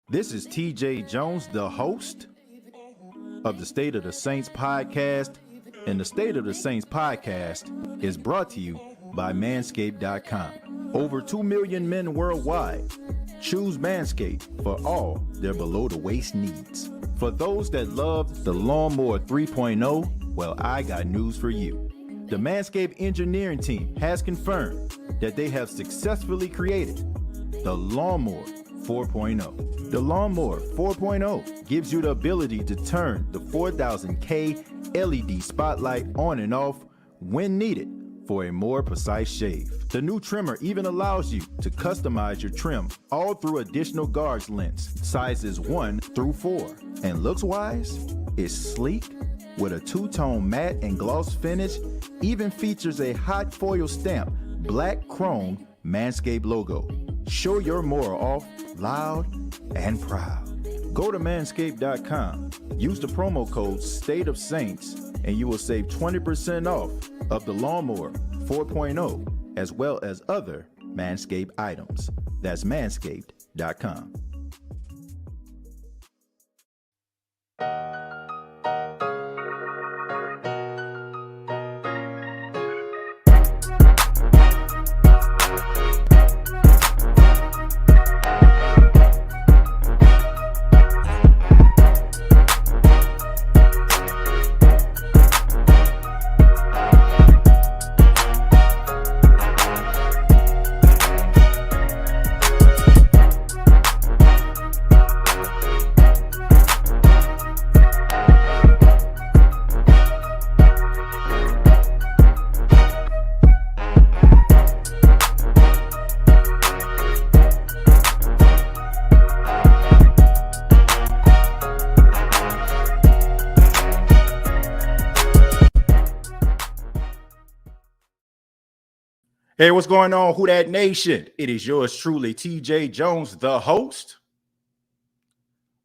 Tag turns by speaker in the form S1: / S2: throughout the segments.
S1: This is TJ Jones, the host of the State of the Saints podcast. And the State of the Saints podcast is brought to you by Manscaped.com. Over 2 million men worldwide choose Manscaped for all their below-the-waist needs. For those that love the Lawnmower 3.0, well, I got news for you. The Manscaped engineering team has confirmed that they have successfully created the Lawnmower 4.0. The Lawnmower 4.0 gives you the ability to turn the 4000K LED spotlight on and off when needed for a more precise shave. The new trimmer even allows you to customize your trim all through additional guards lengths, sizes 1 through 4. And looks-wise, it's sleek with a two-tone matte and gloss finish, even features a hot foil stamp, black chrome Manscaped logo. Show your mower off loud and proud. Go to manscaped.com, use the promo code State of Saints, and you will save 20% off of the Lawnmower 4.0 as well as other Manscaped items. That's manscaped.com. Hey, what's going on, Who Dat Nation? It is yours truly, TJ Jones, the host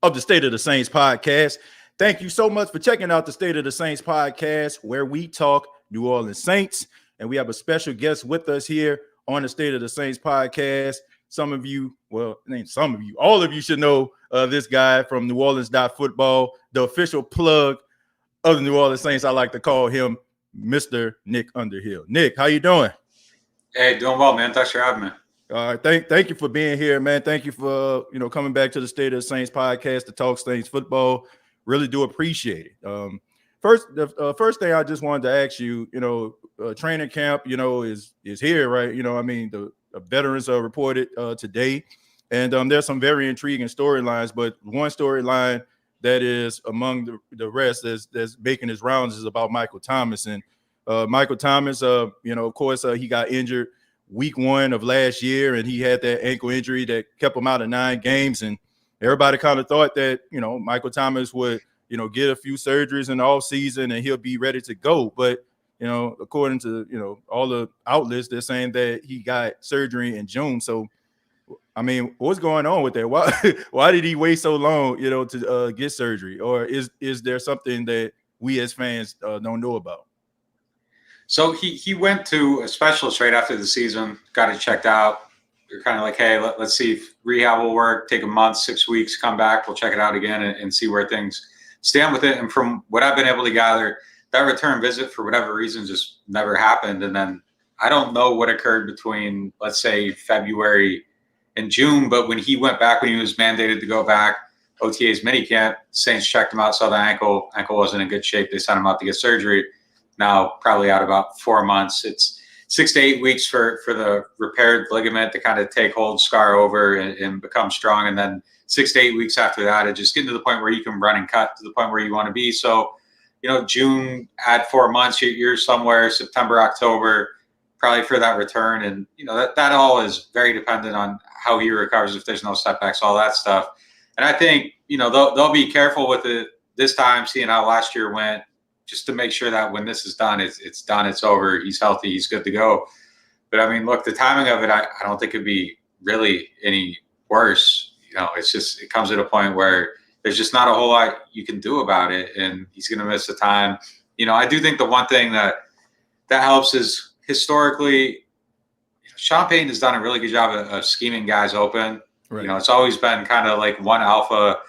S1: of the State of the Saints podcast. Thank you so much for checking out the State of the Saints podcast, where we talk New Orleans Saints. And we have a special guest with us here on the State of the Saints podcast. Some of you, well, ain't some of you, all of you should know this guy from New Orleans Football, the official plug of the New Orleans Saints. I like to call him Mr. Nick Underhill. Nick, how you doing?
S2: Hey, doing well, man. Thanks for having me.
S1: All right, thank you for being here, man. Thank you for coming back to the State of the Saints podcast to talk Saints football. Really do appreciate it. First thing I just wanted to ask you, training camp, is here, right? The veterans are reported today, and there's some very intriguing storylines. But one storyline that is among the rest that's making his rounds is about Michael Thomas. And Michael Thomas, of course, he got injured week 1 of last year, and he had that ankle injury that kept him out of 9 games. And everybody kind of thought that, Michael Thomas would, get a few surgeries in the offseason and he'll be ready to go. But, according to, all the outlets, they're saying that he got surgery in June. So, I mean, what's going on with that? Why did he wait so long, to get surgery? Or is there something that we as fans don't know about?
S2: So he went to a specialist right after the season, got it checked out. You're kind of like, hey, let's see if rehab will work. Take a month, 6 weeks, come back. We'll check it out again and see where things stand with it. And from what I've been able to gather, that return visit, for whatever reason, just never happened. And then I don't know what occurred between, let's say, February and June. But when he went back, when he was mandated to go back, OTA's minicamp, Saints checked him out, saw the ankle. Ankle wasn't in good shape. They sent him out to get surgery. Now probably out about 4 months. It's 6 to 8 weeks for the repaired ligament to kind of take hold, scar over, and become strong. And then 6 to 8 weeks after that, it just getting to the point where you can run and cut to the point where you want to be. So, June, add 4 months, you're somewhere September, October, probably for that return. And, that all is very dependent on how he recovers, if there's no setbacks, all that stuff. And I think, they'll be careful with it this time, seeing how last year went, just to make sure that when this is done, it's done, it's over, he's healthy, he's good to go. But I mean, look, the timing of it, I don't think it'd be really any worse. It's just, it comes at a point where there's just not a whole lot you can do about it, and he's going to miss the time. I do think the one thing that helps is historically, Sean Payton has done a really good job of scheming guys open. You know, it's always been kind of like one alpha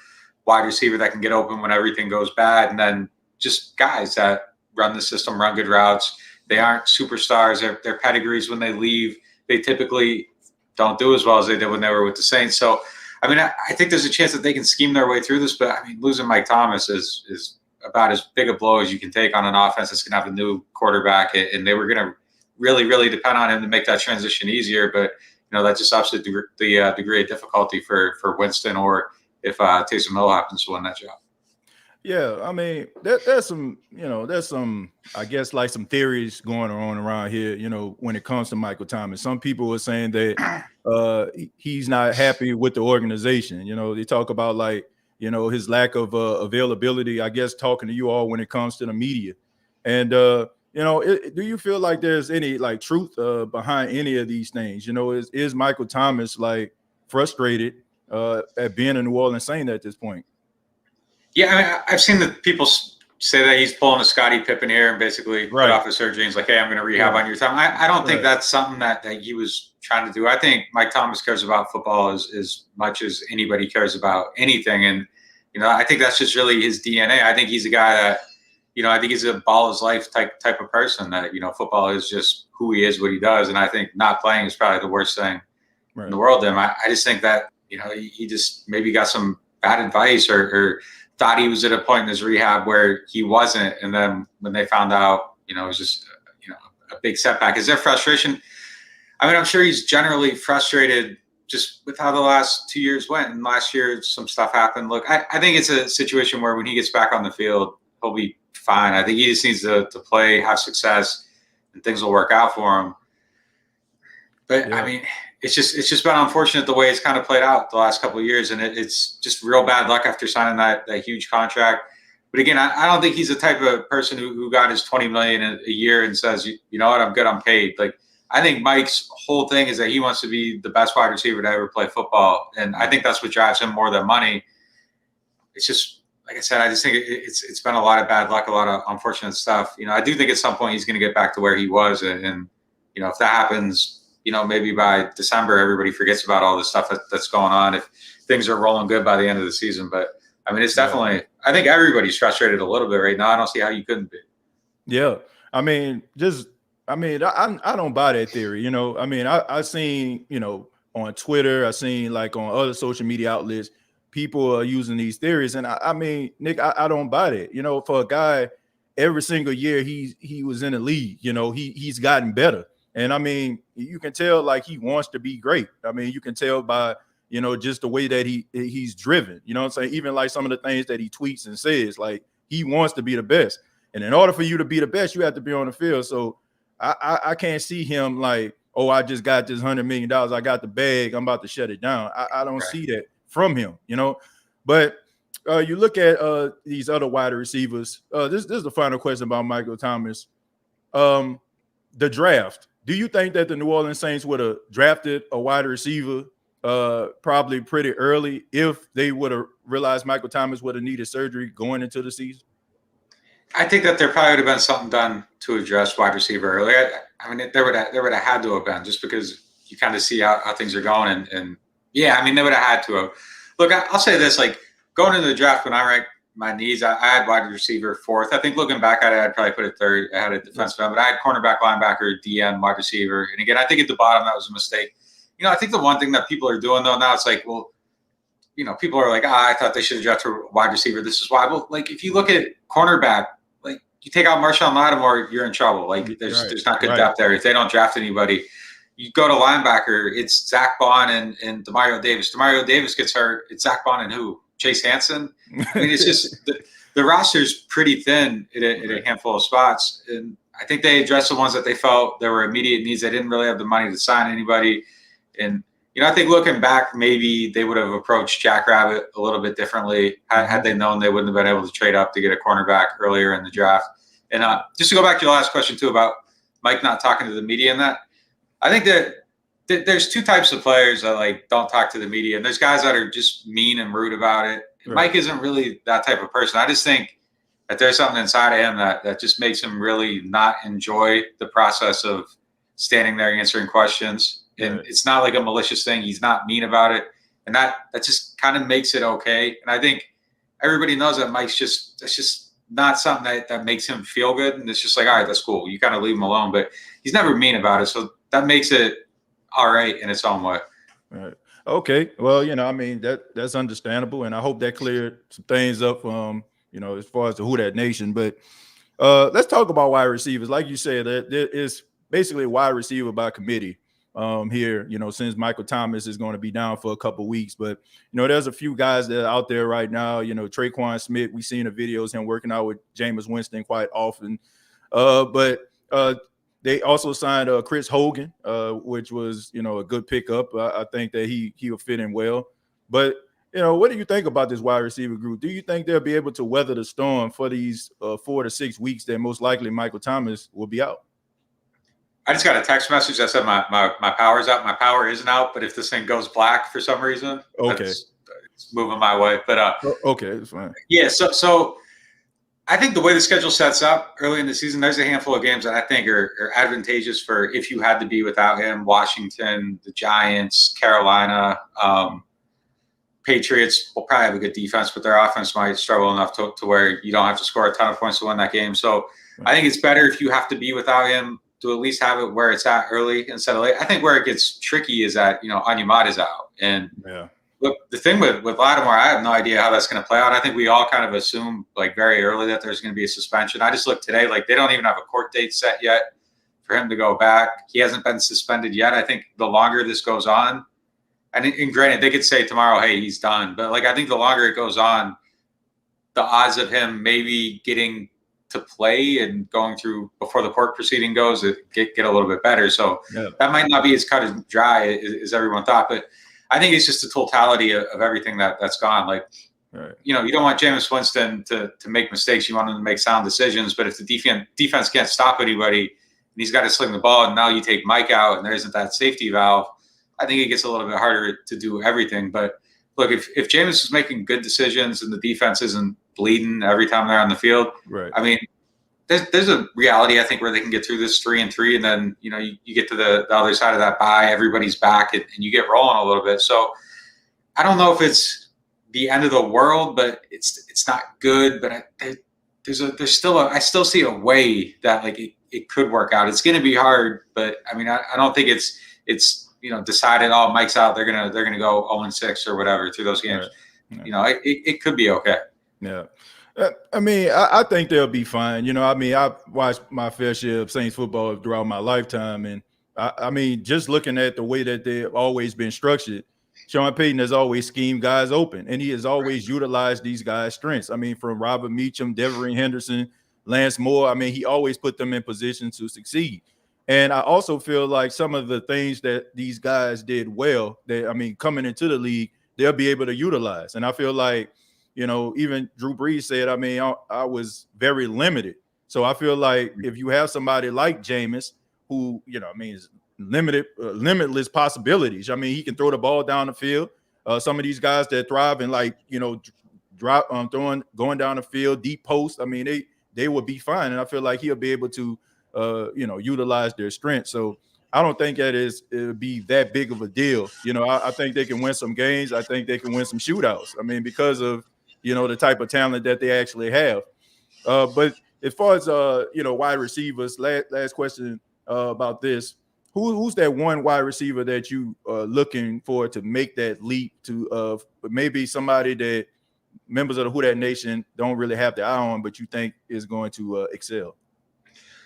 S2: wide receiver that can get open when everything goes bad, and then just guys that run the system, run good routes. They aren't superstars. Their pedigrees when they leave, they typically don't do as well as they did when they were with the Saints. So, I mean, I think there's a chance that they can scheme their way through this, but I mean, losing Mike Thomas is about as big a blow as you can take on an offense that's going to have a new quarterback, and they were going to really, really depend on him to make that transition easier. But, you know, that just ups the degree of difficulty for Winston, or if Taysom Hill happens to win that job.
S1: Yeah, I mean, there's some, I guess, like some theories going on around here, when it comes to Michael Thomas. Some people are saying that he's not happy with the organization. They talk about, like, his lack of availability, I guess, talking to you all when it comes to the media. And, do you feel like there's any, like, truth behind any of these things? Is Michael Thomas, like, frustrated at being a New Orleans Saint at this point?
S2: Yeah, I mean, I've seen the people say that he's pulling a Scottie Pippen here and basically put off his surgery. He's like, hey, I'm going to rehab on your time. I don't think that's something that he was trying to do. I think Mike Thomas cares about football as much as anybody cares about anything. And, I think that's just really his DNA. I think he's a guy that, I think he's a ball his life type of person that, football is just who he is, what he does. And I think not playing is probably the worst thing in the world to him. I just think that, he just maybe got some bad advice or thought he was at a point in his rehab where he wasn't. And then when they found out, it was just, a big setback. Is there frustration? I mean, I'm sure he's generally frustrated just with how the last 2 years went. And last year, some stuff happened. Look, I think it's a situation where when he gets back on the field, he'll be fine. I think he just needs to play, have success, and things will work out for him. But, I mean, it's just been unfortunate the way it's kind of played out the last couple of years, and it's just real bad luck after signing that huge contract. But again, I don't think he's the type of person who got his $20 million a year and says, you know what, I'm good, I'm paid. Like, I think Mike's whole thing is that he wants to be the best wide receiver to ever play football, and I think that's what drives him more than money. It's just, like I said, I just think it's been a lot of bad luck, a lot of unfortunate stuff. I do think at some point he's going to get back to where he was, and if that happens, maybe by December, everybody forgets about all the stuff that's going on if things are rolling good by the end of the season. But, I mean, it's definitely – I think everybody's frustrated a little bit right now. I don't see how you couldn't be.
S1: Yeah. I mean, I don't buy that theory, I mean, I seen, on Twitter, I seen, like, on other social media outlets, people are using these theories. And, I mean, Nick, I don't buy that. For a guy, every single year he was in the league, he's gotten better. And I mean, you can tell, like, he wants to be great. I mean, you can tell by, just the way that he's driven, what I'm saying? Even like some of the things that he tweets and says, like, he wants to be the best. And in order for you to be the best, you have to be on the field. So I can't see him like, oh, I just got this $100 million. I got the bag. I'm about to shut it down. I don't see that from him, But you look at these other wide receivers. This is the final question about Michael Thomas. The draft. Do you think that the New Orleans Saints would have drafted a wide receiver probably pretty early if they would have realized Michael Thomas would have needed surgery going into the season?
S2: I think that there probably would have been something done to address wide receiver early. I mean, there would have had to have been, just because you kind of see how things are going. And yeah, I mean, they would have had to have. Look, I'll say this, like, going into the draft when I ranked my needs, I had wide receiver fourth. I think looking back at it, I'd probably put it third. I had a defensive end, but I had cornerback, linebacker, DN, wide receiver. And again, I think at the bottom that was a mistake. I think the one thing that people are doing though now, it's like, well, people are like, I thought they should have drafted a wide receiver. This is why. Well, like, if you look at cornerback, like, you take out Marshawn Lattimore, you're in trouble. Like, there's not good depth there. If they don't draft anybody, you go to linebacker, it's Zach Bond and Demario Davis. Demario Davis gets hurt. It's Zach Bond and who? Chase Hansen. I mean, it's just the roster's pretty thin at a handful of spots, and I think they addressed the ones that they felt there were immediate needs. They didn't really have the money to sign anybody, and I think looking back, maybe they would have approached Jackrabbit a little bit differently had they known they wouldn't have been able to trade up to get a cornerback earlier in the draft. And just to go back to your last question too about Mike not talking to the media and that, I think that there's two types of players that, like, don't talk to the media, and there's guys that are just mean and rude about it. Right. Mike isn't really that type of person. I just think that there's something inside of him that just makes him really not enjoy the process of standing there answering questions. And it's not like a malicious thing. He's not mean about it. And that just kind of makes it okay. And I think everybody knows that Mike's that's just not something that makes him feel good. And it's just like, all right, that's cool. You kind of leave him alone, but he's never mean about it. So that makes it all right in its own way.
S1: Right. Okay. Well, that's understandable. And I hope that cleared some things up, as far as the Who Dat Nation. But let's talk about wide receivers. Like you said, there is basically a wide receiver by committee here, since Michael Thomas is going to be down for a couple of weeks. But, there's a few guys that are out there right now. Traquan Smith, we've seen the videos, him working out with Jameis Winston quite often. But they also signed Chris Hogan, which was, a good pickup. I think that he'll fit in well. But, what do you think about this wide receiver group? Do you think they'll be able to weather the storm for these 4 to 6 weeks that most likely Michael Thomas will be out?
S2: I just got a text message that said my power's out. My power isn't out, but if this thing goes black for some reason,
S1: okay,
S2: it's moving my way. But
S1: okay, it's fine.
S2: Yeah, so I think the way the schedule sets up early in the season, there's a handful of games that I think are advantageous for if you had to be without him. Washington, the Giants, Carolina, Patriots will probably have a good defense, but their offense might struggle enough to where you don't have to score a ton of points to win that game. So I think it's better if you have to be without him to at least have it where it's at early instead of late. I think where it gets tricky is that, Anyamad is out. And look, the thing with Lattimore, I have no idea how that's going to play out. I think we all kind of assume like very early that there's going to be a suspension. I just looked today, like they don't even have a court date set yet for him to go back. He hasn't been suspended yet. I think the longer this goes on, and granted, they could say tomorrow, hey, he's done. But like I think the longer it goes on, the odds of him maybe getting to play and going through before the court proceeding goes get a little bit better. So that might not be as cut and dry as everyone thought, but I think it's just the totality of everything that's gone. Like, you don't want Jameis Winston to make mistakes. You want him to make sound decisions, but if the defense can't stop anybody and he's got to sling the ball and now you take Mike out and there isn't that safety valve, I think it gets a little bit harder to do everything. But look, if Jameis is making good decisions and the defense isn't bleeding every time they're on the field, I mean, there's a reality, I think, where they can get through this 3-3, and then you get to the other side of that bye, everybody's back, and you get rolling a little bit. So I don't know if it's the end of the world, but it's not good. But I still see a way that like it could work out. It's going to be hard, but I mean I don't think it's decided. Oh, Mike's out. They're gonna go 0-6 or whatever through those games. It could be okay.
S1: Yeah. I mean, I think they'll be fine. I've watched my fair share of Saints football throughout my lifetime. And I mean, just looking at the way that they've always been structured, Sean Payton has always schemed guys open, and he has always utilized these guys' strengths. I mean, from Robert Meacham, Devery Henderson, Lance Moore, I mean, he always put them in position to succeed. And I also feel like some of the things that these guys did well, coming into the league, they'll be able to utilize. And I feel like, even Drew Brees said, I was very limited. So I feel like if you have somebody like Jameis, who, is limitless possibilities. I mean, he can throw the ball down the field. Some of these guys that thrive in going down the field, deep post. I mean, they would be fine. And I feel like he'll be able to, utilize their strength. So I don't think it'll be that big of a deal. I think they can win some games. I think they can win some shootouts. I mean, because of, the type of talent that they actually have. But as far as, wide receivers, last question about this. Who's that one wide receiver that you are looking for to make that leap to maybe somebody that members of the Who Dat Nation don't really have their eye on, but you think is going to excel?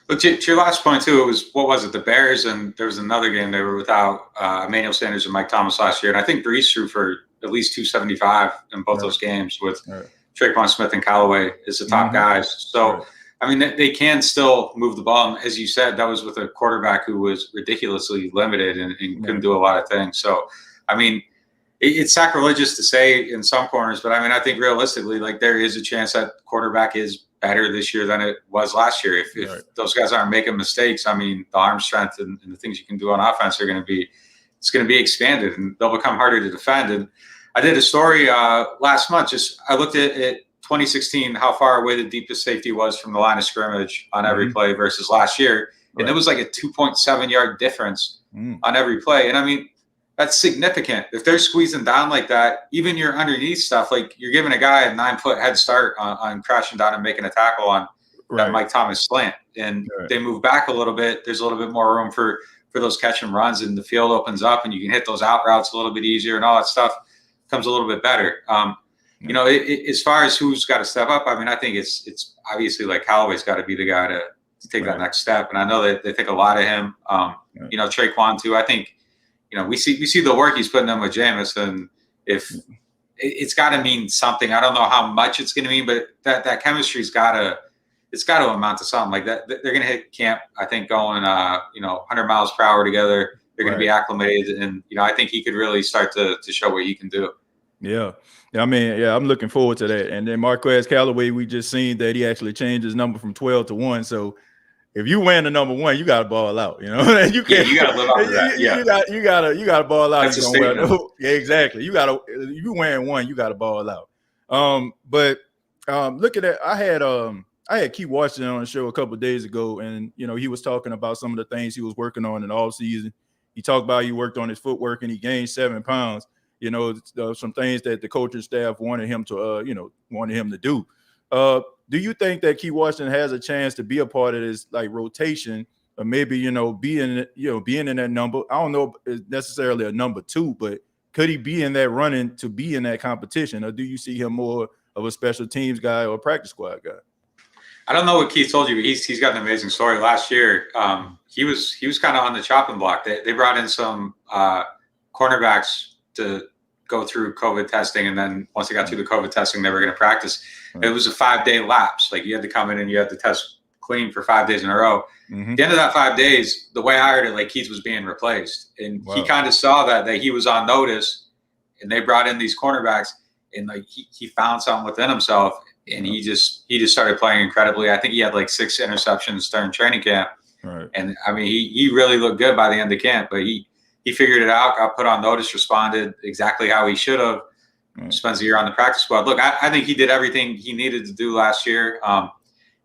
S2: Look, to your last point, too, the Bears, and there was another game they were without Emmanuel Sanders and Mike Thomas last year, and I think Brees threw for at least 275 in both those games with Traquan Smith and Callaway as the top guys. So, I mean, they can still move the ball. And as you said, that was with a quarterback who was ridiculously limited and couldn't do a lot of things. So, I mean, it's sacrilegious to say in some corners, but I mean, I think realistically, like there is a chance that quarterback is better this year than it was last year. If those guys aren't making mistakes, I mean, the arm strength and the things you can do on offense are going to be expanded, and they'll become harder to defend. And I did a story last month. I looked at 2016, how far away the deepest safety was from the line of scrimmage on every play versus last year. And it was like a 2.7 yard difference on every play. And I mean, that's significant. If they're squeezing down like that, even your underneath stuff, like you're giving a guy a 9-foot head start on crashing down and making a tackle on that Mike Thomas slant, and they move back a little bit. There's a little bit more room for those catch and runs, and the field opens up, and you can hit those out routes a little bit easier, and all that stuff comes a little bit better. You know, as far as who's got to step up, I mean, I think it's obviously like Callaway's got to be the guy to take that next step, and I know that they think a lot of him. You know, Traquan too. I think, you know, we see the work he's putting in with Jameis, and if it's got to mean something. I don't know how much it's going to mean, but that chemistry's got to amount to something like that. They're going to hit camp, I think, going 100 miles per hour together. They're going to be acclimated, and you know, I think he could really start to show what he can do.
S1: Yeah. I mean, I'm looking forward to that. And then Marquez Callaway, we just seen that he actually changed his number from 12 to 1. So if you win the number 1, you got to ball out. You know, you can't.
S2: You got to live up to that.
S1: You got to ball out.
S2: That's a statement.
S1: Yeah, exactly. You win 1, you got to ball out. But looking at, I had Keith Washington on the show a couple of days ago, and you know, he was talking about some of the things he was working on in the off season. He talked about he worked on his footwork and he gained 7 pounds. You know, some things that the coaching staff wanted him to do. Do you think that Keith Washington has a chance to be a part of this like rotation, or maybe, you know, being in that number? I don't know if it's necessarily a number 2, but could he be in that running to be in that competition, or do you see him more of a special teams guy or a practice squad guy?
S2: I don't know what Keith told you, but he's got an amazing story. Last year, he was kind of on the chopping block. They brought in some cornerbacks to go through COVID testing, and then once they got through the COVID testing, they were going to practice. It was a 5-day lapse. Like, you had to come in and you had to test clean for 5 days in a row. At the end of that 5 days, the way I heard it, like, Keith was being replaced, and he kind of saw that he was on notice, and they brought in these cornerbacks, and like he found something within himself, and he just started playing incredibly. I think he had like 6 interceptions during training camp, and I mean, he really looked good by the end of camp, but he figured it out, got put on notice, responded exactly how he should have. Spends a year on the practice squad. Look, I think he did everything he needed to do last year.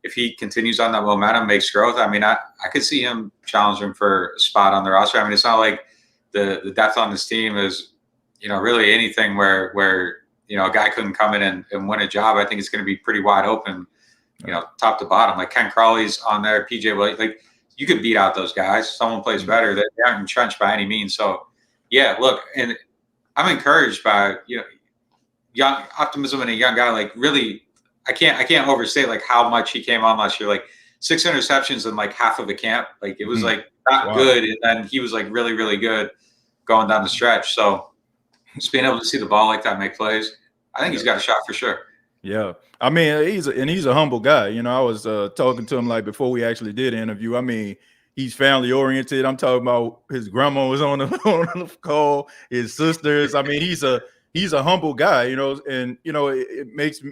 S2: If he continues on that momentum, makes growth, I mean, I could see him challenging for a spot on the roster. I mean, it's not like the depth on this team is, you know, really anything where you know, a guy couldn't come in and win a job. I think it's going to be pretty wide open, you know, top to bottom. Like Ken Crawley's on there, PJ Williams, like, you could beat out those guys. Someone plays better. They aren't entrenched by any means. So, yeah, look, and I'm encouraged by, you know, young optimism in a young guy. Like, really, I can't overstate like how much he came on last year. Like 6 interceptions in like half of a camp. Like, it was like not good, and then he was like really, really good going down the stretch. So just being able to see the ball like that, make plays, I think he's got a shot for sure.
S1: Yeah. I mean, he's a humble guy. You know, I was talking to him like before we actually did the interview. I mean, he's family oriented. I'm talking about his grandma was on the call, his sisters. I mean, he's a humble guy, you know, and you know, it makes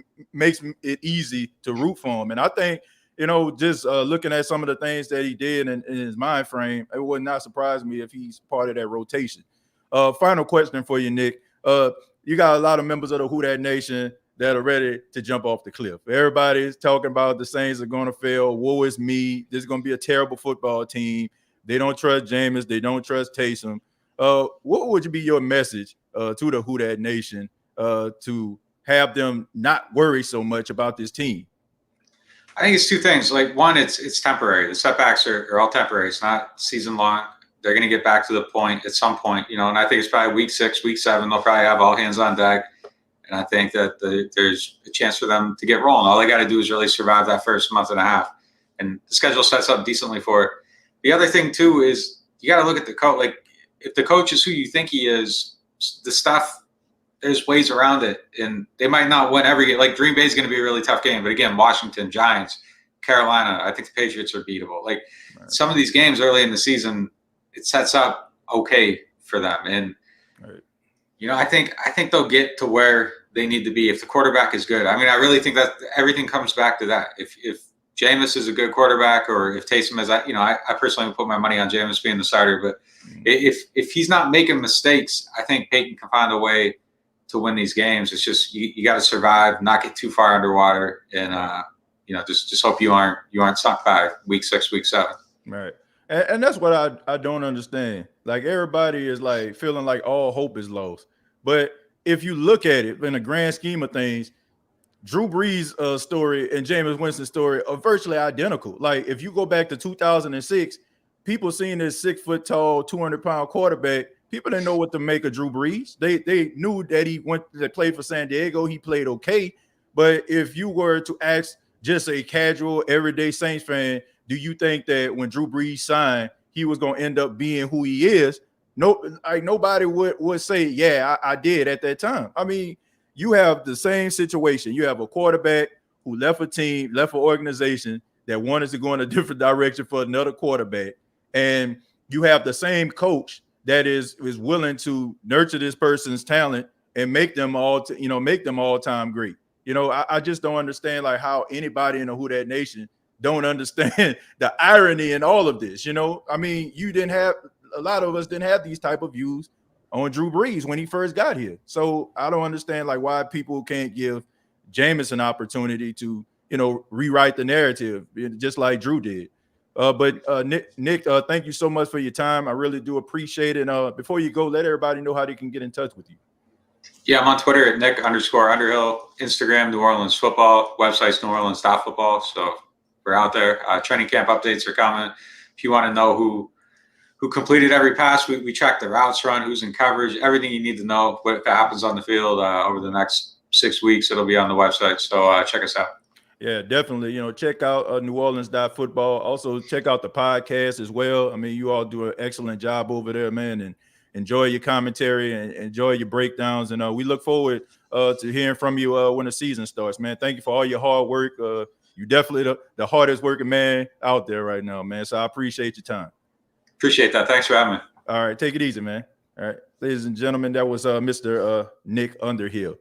S1: it easy to root for him. And I think, you know, just looking at some of the things that he did in his mind frame, it would not surprise me if he's part of that rotation. Final question for you, Nick. You got a lot of members of the Who Dat Nation that are ready to jump off the cliff. Everybody's talking about the Saints are going to fail. Woe is me. This is going to be a terrible football team. They don't trust Jameis. They don't trust Taysom. What would be your message to the Who Dat Nation to have them not worry so much about this team?
S2: I think it's 2 things. Like, one, it's temporary. The setbacks are all temporary. It's not season long. They're going to get back to the point at some point, you know, and I think it's probably week 6, week 7. They'll probably have all hands on deck. And I think that there's a chance for them to get rolling. All they got to do is really survive that first month and a half. And the schedule sets up decently for it. The other thing, too, is you got to look at the coach. Like, if the coach is who you think he is, the stuff, there's ways around it. And they might not win every game. Like, Green Bay is going to be a really tough game. But, again, Washington, Giants, Carolina, I think the Patriots are beatable. Like, some of these games early in the season, it sets up okay for them. And, you know, I think they'll get to where they need to be if the quarterback is good. I mean, I really think that everything comes back to that. If Jameis is a good quarterback, or if Taysom is, you know, I personally would put my money on Jameis being the starter. But if he's not making mistakes, I think Peyton can find a way to win these games. It's just you got to survive, not get too far underwater, and you know, just hope you aren't sunk by week 6, week 7.
S1: Right. And that's what I don't understand. Like everybody is like feeling like all hope is lost. But if you look at it in the grand scheme of things, Drew Brees' story and Jameis Winston's story are virtually identical. Like if you go back to 2006, people seeing this 6 foot tall, 200-pound quarterback, people didn't know what to make of Drew Brees. They knew that he went to play for San Diego. He played okay. But if you were to ask just a casual, everyday Saints fan, do you think that when Drew Brees signed, he was going to end up being who he is? No, like nobody would say, yeah, I did at that time. I mean, you have the same situation. You have a quarterback who left a team, left an organization that wanted to go in a different direction for another quarterback. And you have the same coach that is willing to nurture this person's talent and make them all, make them all-time great. I just don't understand like how anybody in the Who Dat Nation don't understand the irony in all of this. I mean, a lot of us didn't have these type of views on Drew Brees when he first got here. So I don't understand like why people can't give Jameis an opportunity to, rewrite the narrative just like Drew did. But Nick, thank you so much for your time. I really do appreciate it. Before you go, let everybody know how they can get in touch with you.
S2: Yeah, I'm on Twitter at Nick_Underhill, Instagram, New Orleans football, website's neworleans.football. So we're out there. Training camp updates are coming. If you want to know who completed every pass, we track the routes run, who's in coverage, everything you need to know what happens on the field over the next 6 weeks. It'll be on the website. So check us out. Yeah,
S1: definitely. Check out neworleans.football. Also check out the podcast as well. I mean, you all do an excellent job over there, man, and enjoy your commentary and enjoy your breakdowns. And we look forward to hearing from you when the season starts, man. Thank you for all your hard work. You're definitely the hardest working man out there right now, man. So I appreciate your time.
S2: Appreciate that. Thanks for having me.
S1: All right. Take it easy, man. All right. Ladies and gentlemen, that was Mr. Nick Underhill.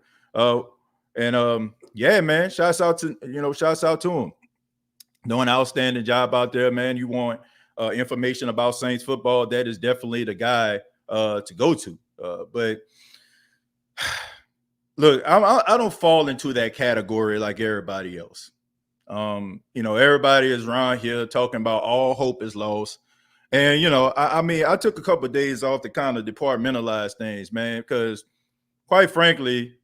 S1: Yeah, man, shouts out to him. Doing an outstanding job out there, man. You want information about Saints football, that is definitely the guy to go to. But look, I don't fall into that category like everybody else. Everybody is around here talking about all hope is lost. And, I mean, I took a couple of days off to kind of departmentalize things, man, because quite frankly,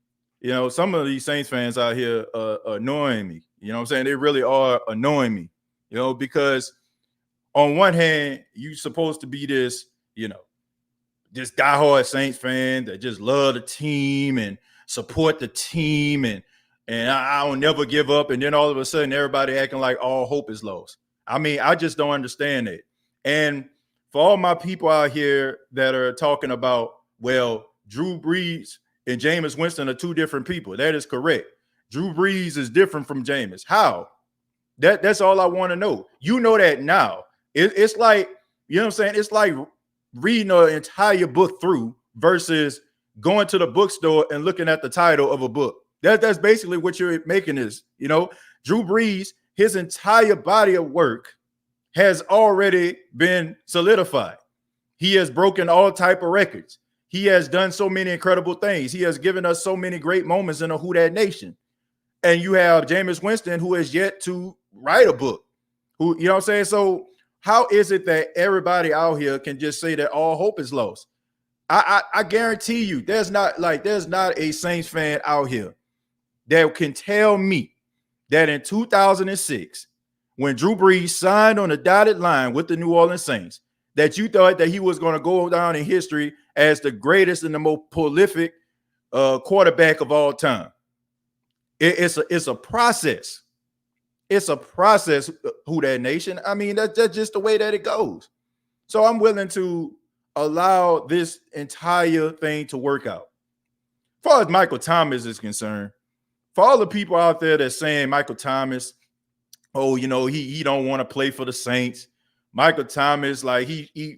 S1: some of these Saints fans out here are annoying me. You know what I'm saying? They really are annoying me, because on one hand, you're supposed to be this, this diehard Saints fan that just love the team and support the team and I will never give up. And then all of a sudden, everybody acting like all hope is lost. I mean, I just don't understand it. And for all my people out here that are talking about, well, Drew Brees and Jameis Winston are two different people. That is correct. Drew Brees is different from Jameis. How? That's all I want to know. You know that now. It's like, you know what I'm saying? It's like reading an entire book through versus going to the bookstore and looking at the title of a book. That's basically what you're making is, Drew Brees, his entire body of work has already been solidified. He has broken all type of records. He has done so many incredible things. He has given us so many great moments in the Who Dat Nation. And you have Jameis Winston, who has yet to write a book. Who, you know what I'm saying? So how is it that everybody out here can just say that all hope is lost? I guarantee you, there's not a Saints fan out here that can tell me that in 2006, when Drew Brees signed on the dotted line with the New Orleans Saints, that you thought that he was going to go down in history as the greatest and the most prolific quarterback of all time. It's a process. It's a process, Who Dat Nation. I mean, that's just the way that it goes. So I'm willing to allow this entire thing to work out. As far as Michael Thomas is concerned, for all the people out there that's saying Michael Thomas, he don't want to play for the Saints. Michael Thomas, like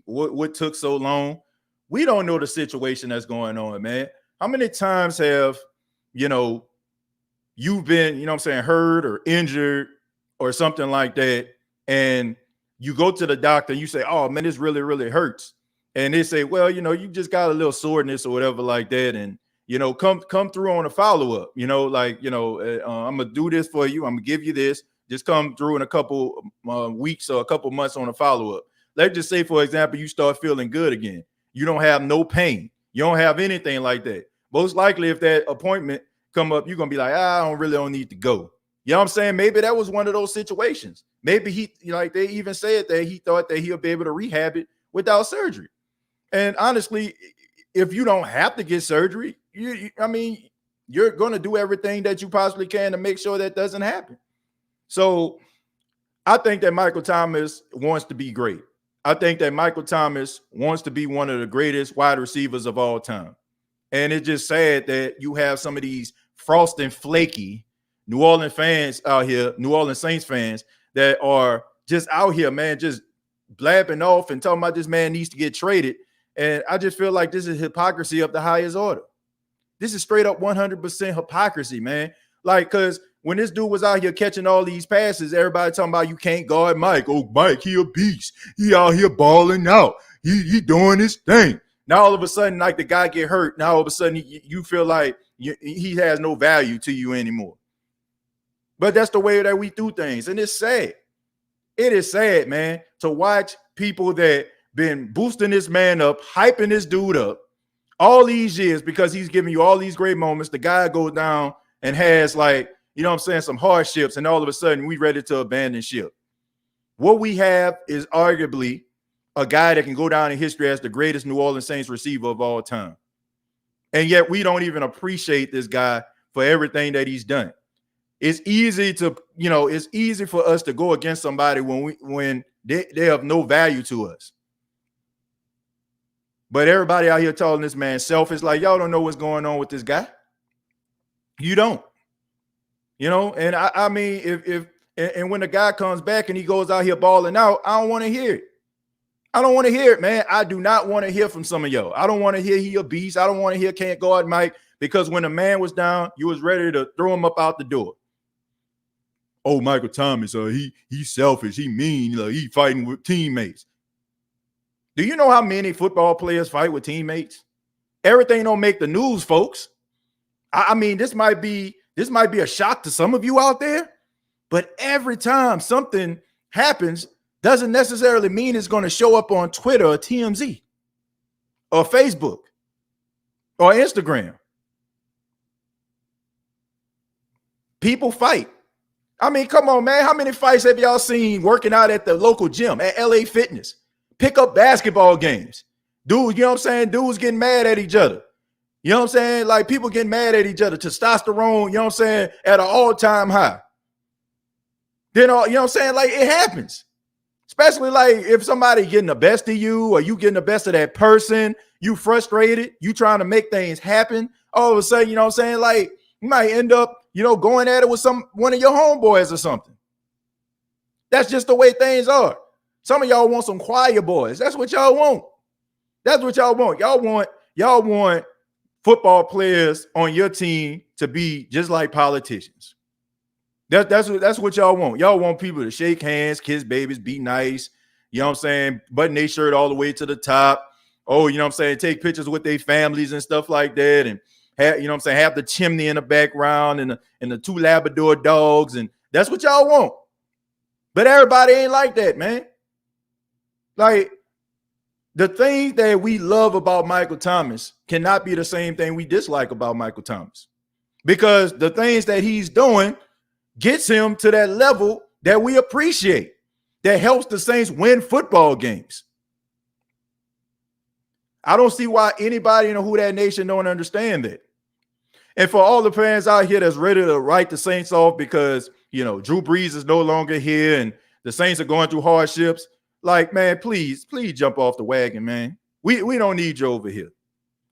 S1: what took so long? We don't know the situation that's going on, man. How many times have, you've been, hurt or injured or something like that, and you go to the doctor and you say, oh, man, this really, really hurts. And they say, well, you just got a little soreness or whatever like that, and, come through on a follow-up, I'm going to do this for you. I'm going to give you this. Just come through in a couple weeks or a couple months on a follow-up. let's just say, for example, you start feeling good again. You don't have no pain. You don't have anything like that. Most likely, if that appointment come up, you're going to be like, I don't need to go. You know what I'm saying? Maybe that was one of those situations. Maybe he, like they even said that he thought that he'll be able to rehab it without surgery. And honestly, if you don't have to get surgery, you're going to do everything that you possibly can to make sure that doesn't happen. So I think that Michael Thomas wants to be great. I think that Michael Thomas wants to be one of the greatest wide receivers of all time. And it's just sad that you have some of these frost and flaky New Orleans fans out here, New Orleans Saints fans, that are just out here, man, just blabbing off and talking about this man needs to get traded. And I just feel like this is hypocrisy of the highest order. This is straight up 100% hypocrisy, man. Like, because when this dude was out here catching all these passes, everybody talking about you can't guard Mike. Oh, Mike, he a beast. He out here balling out. He doing his thing. Now all of a sudden, like the guy get hurt. Now all of a sudden you feel like he has no value to you anymore. But that's the way that we do things. And it's sad. It is sad, man, to watch people that been boosting this man up, hyping this dude up all these years because he's giving you all these great moments. The guy goes down and has, like, you know what I'm saying, some hardships, and all of a sudden we ready to abandon ship. What we have is arguably a guy that can go down in history as the greatest New Orleans Saints receiver of all time. And yet we don't even appreciate this guy for everything that he's done. It's easy to, it's easy for us to go against somebody when they have no value to us. But everybody out here calling this man selfish, like, y'all don't know what's going on with this guy. You don't. And I mean, if when the guy comes back and he goes out here balling out, I don't want to hear it. I don't want to hear it, man. I do not want to hear from some of y'all. I don't want to hear he a beast. I don't want to hear can't guard Mike, because when the man was down, you was ready to throw him up out the door. Oh, Michael Thomas, he's selfish. He mean. He fighting with teammates. Do you know how many football players fight with teammates? Everything don't make the news, folks. I mean, this might be a shock to some of you out there, but every time something happens doesn't necessarily mean it's going to show up on Twitter or TMZ or Facebook or Instagram. People fight. I mean, come on, man. How many fights have y'all seen working out at the local gym, at LA Fitness? Pick up basketball games. Dude, you know what I'm saying? Dudes getting mad at each other. You know what I'm saying? Like, people getting mad at each other. Testosterone, you know what I'm saying, at an all-time high. Then, you know what I'm saying? Like, it happens. Especially, like, if somebody getting the best of you or you getting the best of that person, you frustrated, you trying to make things happen. All of a sudden, you know what I'm saying? Like, you might end up, going at it with one of your homeboys or something. That's just the way things are. Some of y'all want some choir boys. That's what y'all want. That's what y'all want. Y'all want football players on your team to be just like politicians. That's what y'all want. Y'all want people to shake hands, kiss babies, be nice. You know what I'm saying? Button their shirt all the way to the top. Oh, you know what I'm saying? Take pictures with their families and stuff like that. And have, you know what I'm saying, have the chimney in the background and the two Labrador dogs. And that's what y'all want. But everybody ain't like that, man. Like, the thing that we love about Michael Thomas cannot be the same thing we dislike about Michael Thomas, because the things that he's doing gets him to that level that we appreciate, that helps the Saints win football games. I don't see why anybody in the Who Dat Nation don't understand that. And for all the fans out here that's ready to write the Saints off because, Drew Brees is no longer here and the Saints are going through hardships, like, man, please jump off the wagon, man. We don't need you over here.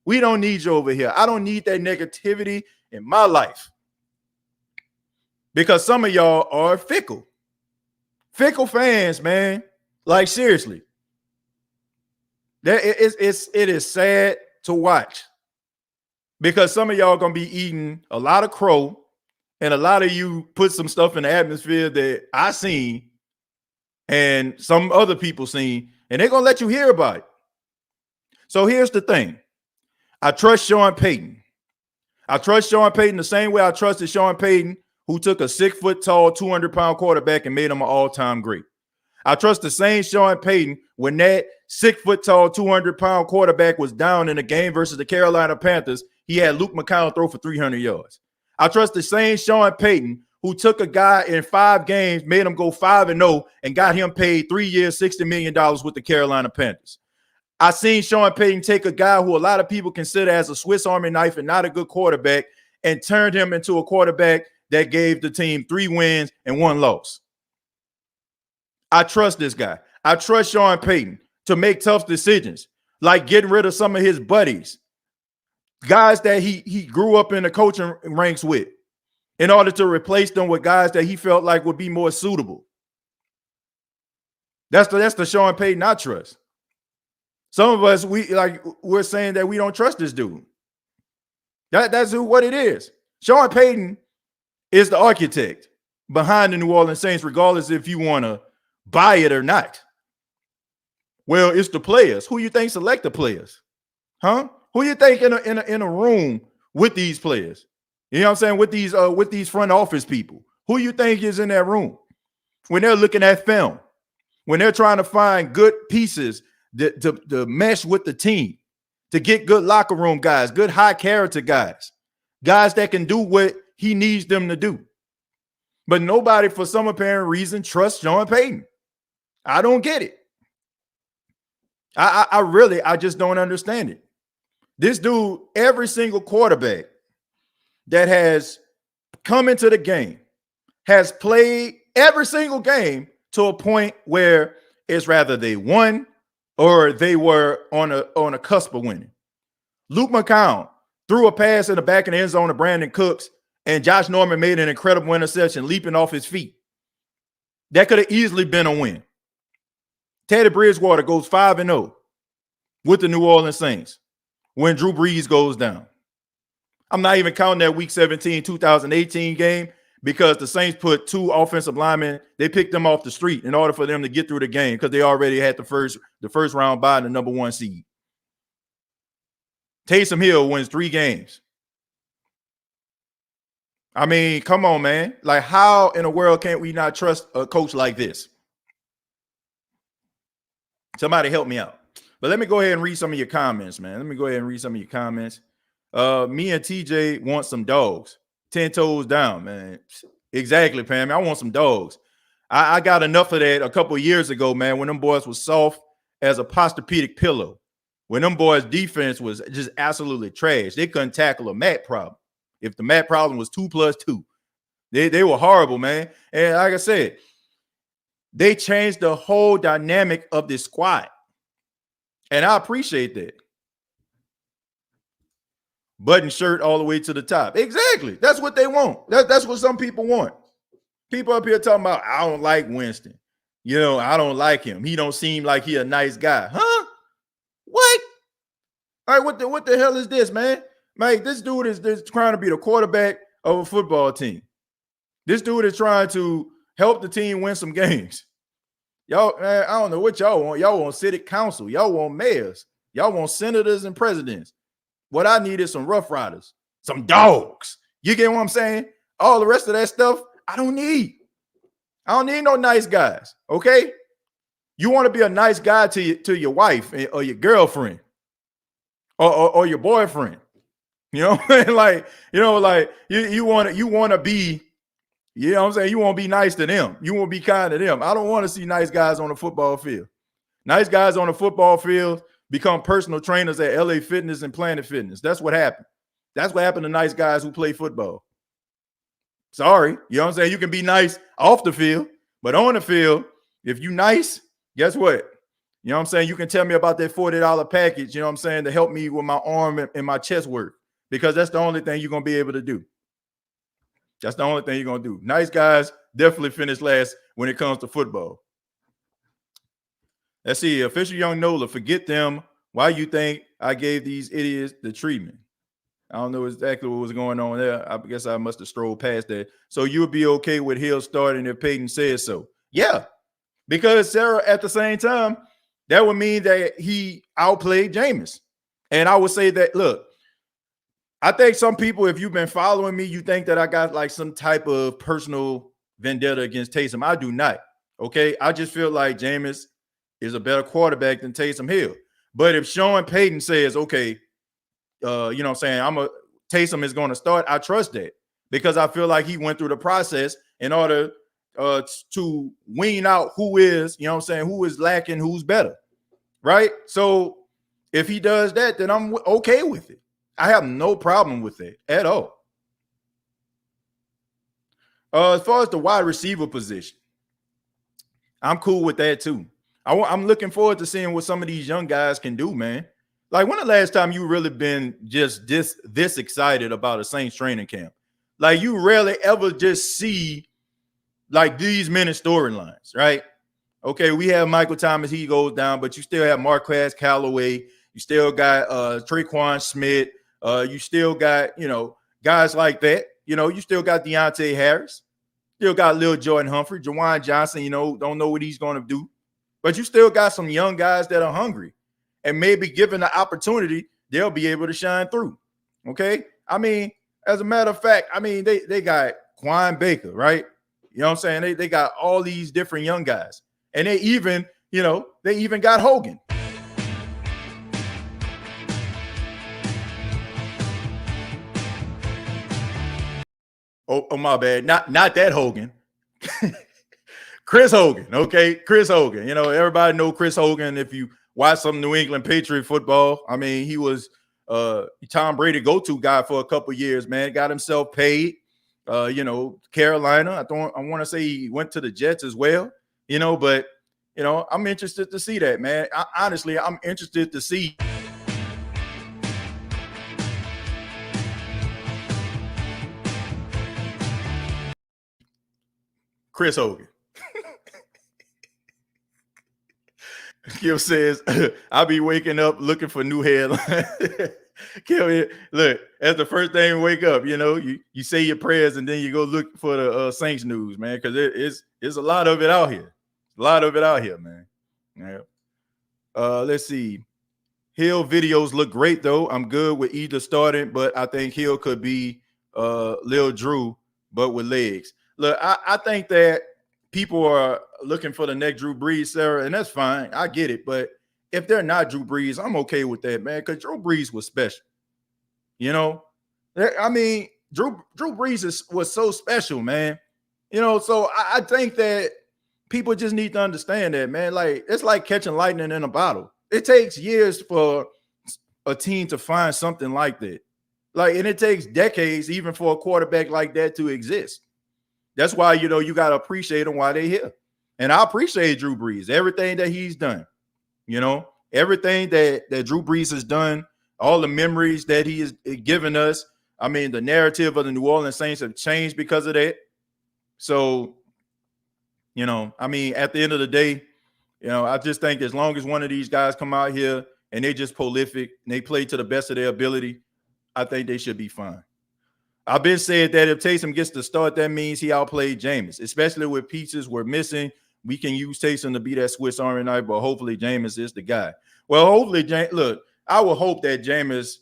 S1: We don't need you over here. I don't need that negativity in my life, because some of y'all are fickle fans, man. Like, seriously, it is sad to watch, because some of y'all gonna be eating a lot of crow, and a lot of you put some stuff in the atmosphere that I seen and some other people seen, and they're gonna let you hear about it. So here's the thing. I trust Sean Payton. I trust Sean Payton the same way I trusted Sean Payton, who took a 6 foot tall, 200-pound quarterback and made him an all-time great. I trust the same Sean Payton when that 6 foot tall, 200-pound quarterback was down in a game versus the Carolina Panthers. He had Luke McCown throw for 300 yards. I trust the same Sean Payton who took a guy in 5 games, made him go 5-0, and got him paid 3 years, $60 million with the Carolina Panthers. I seen Sean Payton take a guy who a lot of people consider as a Swiss Army knife and not a good quarterback and turned him into a quarterback that gave the team 3 wins and 1 loss. I trust this guy. I trust Sean Payton to make tough decisions, like getting rid of some of his buddies, guys that he grew up in the coaching ranks with, in order to replace them with guys that he felt like would be more suitable. That's the Sean Payton I trust. Some of us, we're saying that we don't trust this dude. That's what it is. Sean Payton is the architect behind the New Orleans Saints, regardless if you want to buy it or not. Well, it's the players. Who you think select the players? Huh? Who you think in a room with these players? You know what I'm saying? With these front office people. Who you think is in that room when they're looking at film? When they're trying to find good pieces to mesh with the team, to get good locker room guys, good high character guys that can do what he needs them to do. But nobody, for some apparent reason, trusts Sean Payton. I don't get it. I just don't understand it. This dude, every single quarterback that has come into the game has played every single game to a point where it's rather they won or they were on a cusp of winning. Luke McCown threw a pass in the back of the end zone to Brandon Cooks, and Josh Norman made an incredible interception leaping off his feet. That could have easily been a win. Teddy Bridgewater goes 5-0 with the New Orleans Saints when Drew Brees goes down. I'm not even counting that Week 17 2018 game because the Saints put 2 offensive linemen. They picked them off the street in order for them to get through the game because they already had the first round bye and the number 1 seed. Taysom Hill wins 3 games. I mean, come on, man. Like, how in the world can't we not trust a coach like this? Somebody help me out. But let me go ahead and read some of your comments, man. Me and TJ want some dogs. 10 toes down, man. Exactly, Pam. I want some dogs. I got enough of that a couple of years ago, man, when them boys was soft as a Posturepedic pillow. When them boys' defense was just absolutely trash. They couldn't tackle a mat problem. If the mat problem was 2 + 2. They were horrible, man. And like I said, they changed the whole dynamic of this squad. And I appreciate that. Button shirt all the way to the top. Exactly. That's what they want. That's what some people want. People up here talking about, I don't like Winston. You know, I don't like him. He don't seem like he a nice guy. Huh? What? All right, what the hell is this, man? Mate, this dude is trying to be the quarterback of a football team. This dude is trying to help the team win some games. Y'all, man, I don't know what y'all want. Y'all want city council. Y'all want mayors. Y'all want senators and presidents. What I need is some Rough Riders, some dogs. You get what I'm saying? All the rest of that stuff, I don't need. I don't need no nice guys, okay? You want to be a nice guy to your wife or your girlfriend or your boyfriend. You know, like you want to be, you know what I'm saying? You want to be nice to them. You want to be kind to them. I don't want to see nice guys on the football field. Nice guys on the football field become personal trainers at LA Fitness and Planet Fitness. That's what happened. That's what happened to nice guys who play football. Sorry. You know what I'm saying? You can be nice off the field, but on the field, if you nice, guess what? You know what I'm saying? You can tell me about that $40 package, you know what I'm saying, to help me with my arm and my chest work, because that's the only thing you're going to be able to do. That's the only thing you're going to do. Nice guys definitely finish last when it comes to football. Let's see. Official Young Nola, forget them. Why you think I gave these idiots the treatment? I don't know exactly what was going on there. I guess I must have strolled past that. So you would be okay with Hill starting if Peyton says so? Yeah, because Sarah, at the same time, that would mean that he outplayed Jameis. And I would say that, look, I think some people, if you've been following me, you think that I got like some type of personal vendetta against Taysom. I do not. Okay, I just feel like Jameis is a better quarterback than Taysom Hill. But if Sean Payton says, okay, you know what I'm saying, Taysom is going to start, I trust that because I feel like he went through the process in order to wean out who is, you know what I'm saying, who is lacking, who's better, right? So if he does that, then I'm okay with it. I have no problem with it at all. As far as the wide receiver position, I'm cool with that too. I'm looking forward to seeing what some of these young guys can do, man. Like, when the last time you really been just this excited about a Saints training camp? Like, you rarely ever just see like these many storylines, right? Okay, we have Michael Thomas, he goes down, but you still have Marquez Callaway, you still got Traquan Smith, you still got, you know, guys like that. You know, you still got Deontay Harris, still got Lil Jordan Humphrey, Jawan Johnson, you know, don't know what he's going to do. But you still got some young guys that are hungry. And maybe given the opportunity, they'll be able to shine through. Okay? I mean, as a matter of fact, I mean, they got Quan Baker, right? You know what I'm saying? They got all these different young guys. And they even, you know, they even got Hogan. Oh, my bad. Not that Hogan. Chris Hogan, okay? Chris Hogan. You know, everybody know Chris Hogan if you watch some New England Patriot football. I mean, he was Tom Brady go-to guy for a couple years, man. Got himself paid. You know, Carolina. I want to say he went to the Jets as well, you know, but you know, I'm interested to see that, man. Honestly, I'm interested to see Chris Hogan. Kim says, I'll be waking up looking for new headlines. Kim, look, that's the first thing wake up. You know, you say your prayers and then you go look for the Saints news, man, because it's a lot of it out here. A lot of it out here, man. Yeah. Let's see. Hill videos look great, though. I'm good with either starting, but I think Hill could be Lil Drew, but with legs. Look, I think that people are looking for the next Drew Brees, Sarah, and that's fine. I get it. But if they're not Drew Brees, I'm okay with that, man, because Drew Brees was special. You know? I mean, Drew Brees was so special, man. You know, so I think that people just need to understand that, man. Like, it's like catching lightning in a bottle. It takes years for a team to find something like that. Like, and it takes decades even for a quarterback like that to exist. That's why, you know, you got to appreciate them while they're here. And I appreciate Drew Brees, everything that he's done. You know, everything that Drew Brees has done, all the memories that he has given us. I mean, the narrative of the New Orleans Saints have changed because of that. So, you know, I mean, at the end of the day, you know, I just think as long as one of these guys come out here and they just prolific and they play to the best of their ability, I think they should be fine. I've been saying that if Taysom gets to start, that means he outplayed Jameis, especially with pieces we're missing. We can use Taysom to be that Swiss Army knife, but hopefully Jameis is the guy. Well, hopefully, look, I would hope that Jameis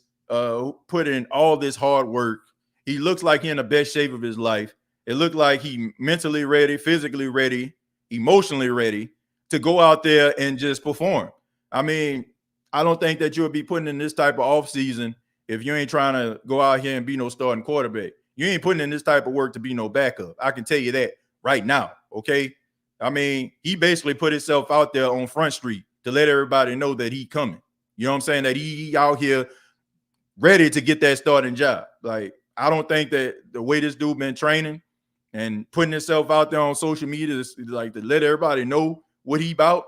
S1: put in all this hard work. He looks like he's in the best shape of his life. It looked like he mentally ready, physically ready, emotionally ready to go out there and just perform. I mean, I don't think that you'll be putting in this type of offseason if you ain't trying to go out here and be no starting quarterback. You ain't putting in this type of work to be no backup. I can tell you that right now, okay? I mean, he basically put himself out there on Front Street to let everybody know that he coming. You know what I'm saying? That he out here ready to get that starting job. Like, I don't think that the way this dude been training and putting himself out there on social media is like to let everybody know what he about.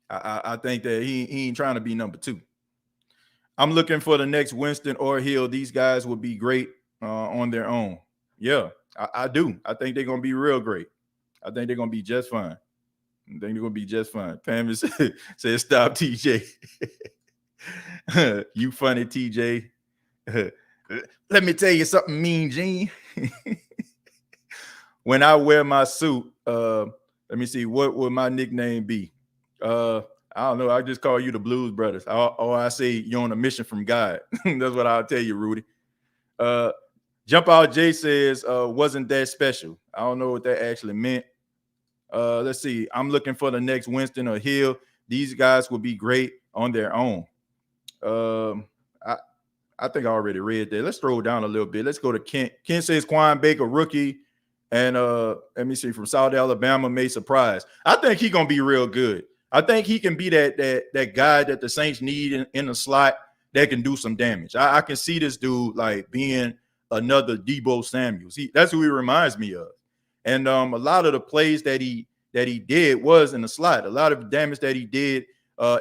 S1: I think that he ain't trying to be number two. I'm looking for the next Winston or Hill. These guys will be great on their own. Yeah, I do. I think they're going to be real great. I think they're going to be just fine. I think they're going to be just fine. Pam says, stop, TJ. You funny, TJ. Let me tell you something, Mean Gene. When I wear my suit, let me see, what would my nickname be? I don't know. I just call you the Blues Brothers. Or I say you're on a mission from God. That's what I'll tell you, Rudy. Jump Out Jay says, wasn't that special? I don't know what that actually meant. Let's see. I'm looking for the next Winston or Hill. These guys will be great on their own. I I think I already read that. Let's scroll down a little bit. Let's go to Kent. Kent says Quan Baker, rookie, and let me see, from South Alabama, may surprise. I think he's gonna be real good. I think he can be that guy that the Saints need in the slot that can do some damage. I can see this dude like being another Debo Samuels. That's who he reminds me of. And a lot of the plays that he did was in the slot. A lot of the damage that he did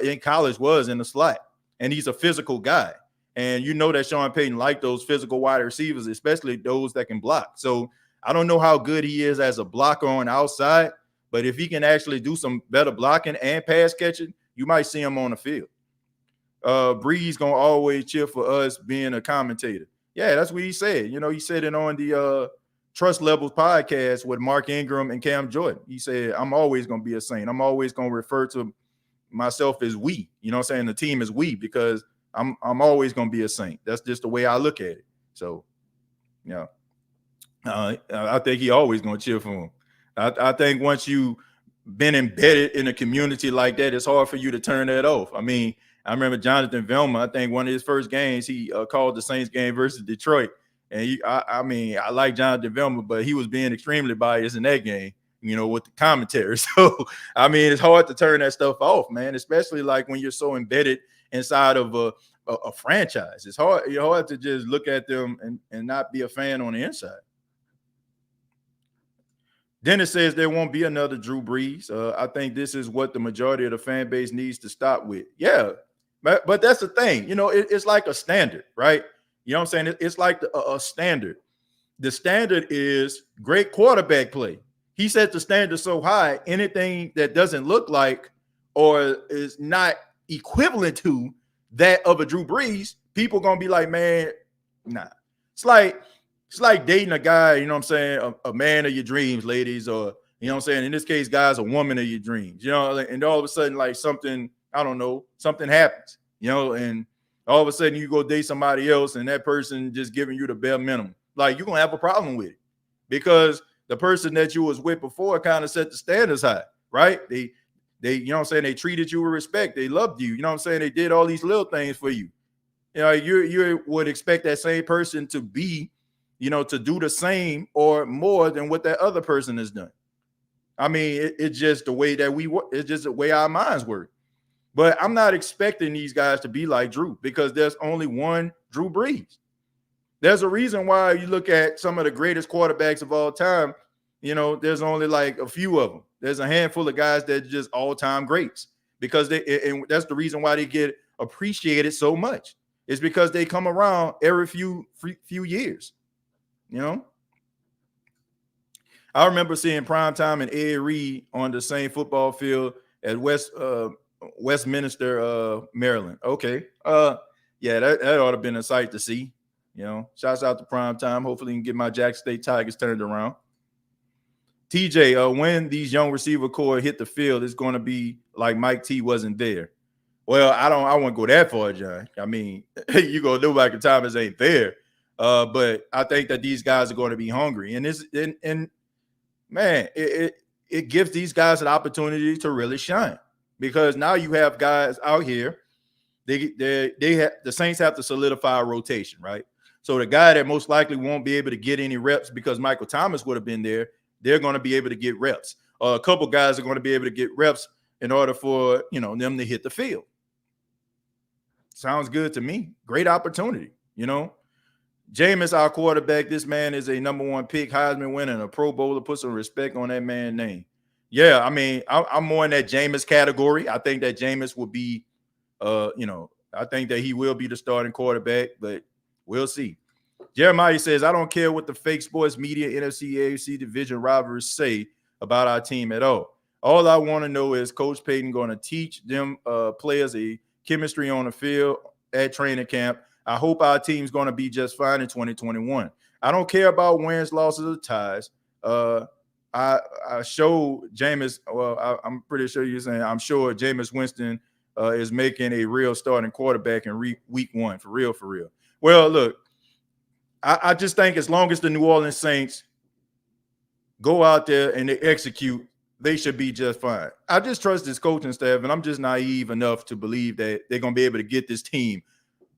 S1: in college was in the slot. And he's a physical guy. And you know that Sean Payton liked those physical wide receivers, especially those that can block. So I don't know how good he is as a blocker on the outside, but if he can actually do some better blocking and pass catching, you might see him on the field. Brees gonna always cheer for us being a commentator. Yeah, that's what he said. You know, he said it on the Trust Levels podcast with Mark Ingram and Cam Jordan. He said, I'm always gonna be a Saint. I'm always gonna refer to myself as we. You know what I'm saying? The team is we, because I'm always gonna be a Saint. That's just the way I look at it. So, yeah, I think he always gonna cheer for him. I think once you been embedded in a community like that, it's hard for you to turn that off. I mean, I remember Jonathan Velma. I think one of his first games, he called the Saints game versus Detroit. And I like Jonathan Velma, but he was being extremely biased in that game, you know, with the commentary. So, I mean, it's hard to turn that stuff off, man, especially like when you're so embedded inside of a franchise. It's hard. You're hard to just look at them and not be a fan on the inside. Dennis says there won't be another Drew Brees. I think this is what the majority of the fan base needs to stop with. Yeah, but that's the thing. You know, it's like a standard, right? You know what I'm saying? It's like a standard. The standard is great quarterback play. He set the standard so high, anything that doesn't look like or is not equivalent to that of a Drew Brees, people going to be like, man, nah. It's like dating a guy, you know what I'm saying, a man of your dreams, ladies, or, you know what I'm saying, in this case, guys, a woman of your dreams, you know, and all of a sudden, like something, I don't know, something happens, you know, and all of a sudden you go date somebody else and that person just giving you the bare minimum. Like, you're going to have a problem with it because the person that you was with before kind of set the standards high, right? They, you know what I'm saying, they treated you with respect. They loved you. You know what I'm saying? They did all these little things for you. You know, you would expect that same person to be, you know, to do the same or more than what that other person has done. I mean, it's just the way that we work. It's just the way our minds work. But I'm not expecting these guys to be like Drew because there's only one Drew Brees. There's a reason why you look at some of the greatest quarterbacks of all time, you know, there's only like a few of them. There's a handful of guys that are just all-time greats because and that's the reason why they get appreciated so much. It's because they come around every few years, you know. I remember seeing Primetime and Ed Reed on the same football field at Westminster, Maryland. Okay. Yeah, that ought to have been a sight to see. You know, shouts out to Primetime. Hopefully you can get my Jackson State Tigers turned around. TJ, when these young receiver core hit the field, it's going to be like Mike T wasn't there. Well, I won't go that far, John. I mean, you go do like the Thomas ain't there. But I think that these guys are going to be hungry. And man, it gives these guys an opportunity to really shine. Because now you have guys out here, the Saints have to solidify a rotation, right? So the guy that most likely won't be able to get any reps because Michael Thomas would have been there, they're going to be able to get reps. A couple guys are going to be able to get reps in order for, you know, them to hit the field. Sounds good to me. Great opportunity, you know. Jameis, our quarterback, this man is a number one pick, Heisman winner, and a Pro Bowler. Put some respect on that man's name. Yeah, I mean, I'm more in that Jameis category. I think that Jameis will be, you know, I think that he will be the starting quarterback, but we'll see. Jeremiah says, I don't care what the fake sports media, NFC, AFC division rivalries say about our team at all. All I want to know is Coach Payton going to teach them players a chemistry on the field at training camp. I hope our team's going to be just fine in 2021. I don't care about wins, losses, or ties. I showed Jameis. Well, I'm pretty sure you're saying I'm sure Jameis Winston is making a real starting quarterback in week one. For real. Well, look, I just think as long as the New Orleans Saints go out there and they execute, they should be just fine. I just trust this coaching staff, and I'm just naive enough to believe that they're going to be able to get this team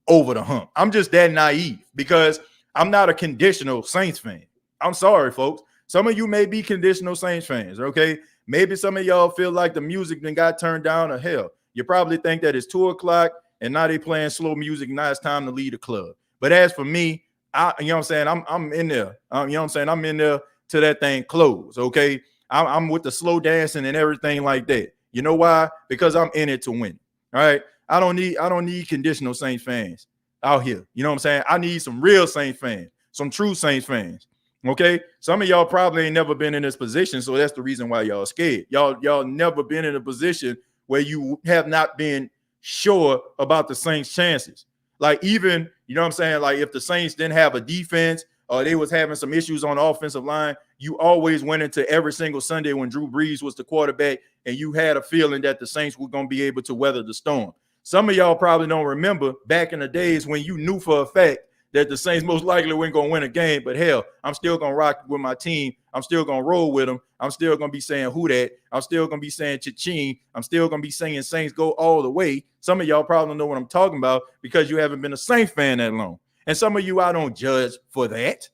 S1: over the hump. I'm just that naive because I'm not a conditional Saints fan. I'm sorry, folks. Some of you may be conditional Saints fans, okay? Maybe some of y'all feel like the music then got turned down to hell. You probably think that it's 2 o'clock and now they playing slow music. Now it's time to leave the club. But as for me, you know what I'm saying? I'm in there. You know what I'm saying? I'm in there till that thing close, okay? I'm with the slow dancing and everything like that. You know why? Because I'm in it to win. All right. I don't need conditional Saints fans out here. You know what I'm saying? I need some real Saints fans, some true Saints fans. Okay. Some of y'all probably ain't never been in this position. So that's the reason why y'all scared. Y'all never been in a position where you have not been sure about the Saints' chances. Like, even, you know what I'm saying? Like, if the Saints didn't have a defense or they was having some issues on the offensive line, you always went into every single Sunday when Drew Brees was the quarterback and you had a feeling that the Saints were going to be able to weather the storm. Some of y'all probably don't remember back in the days when you knew for a fact that the Saints most likely weren't going to win a game, but hell, I'm still going to rock with my team. I'm still going to roll with them. I'm still going to be saying who that. I'm still going to be saying cha-ching. I'm still going to be saying Saints go all the way. Some of y'all probably don't know what I'm talking about because you haven't been a Saints fan that long. And some of you, I don't judge for that.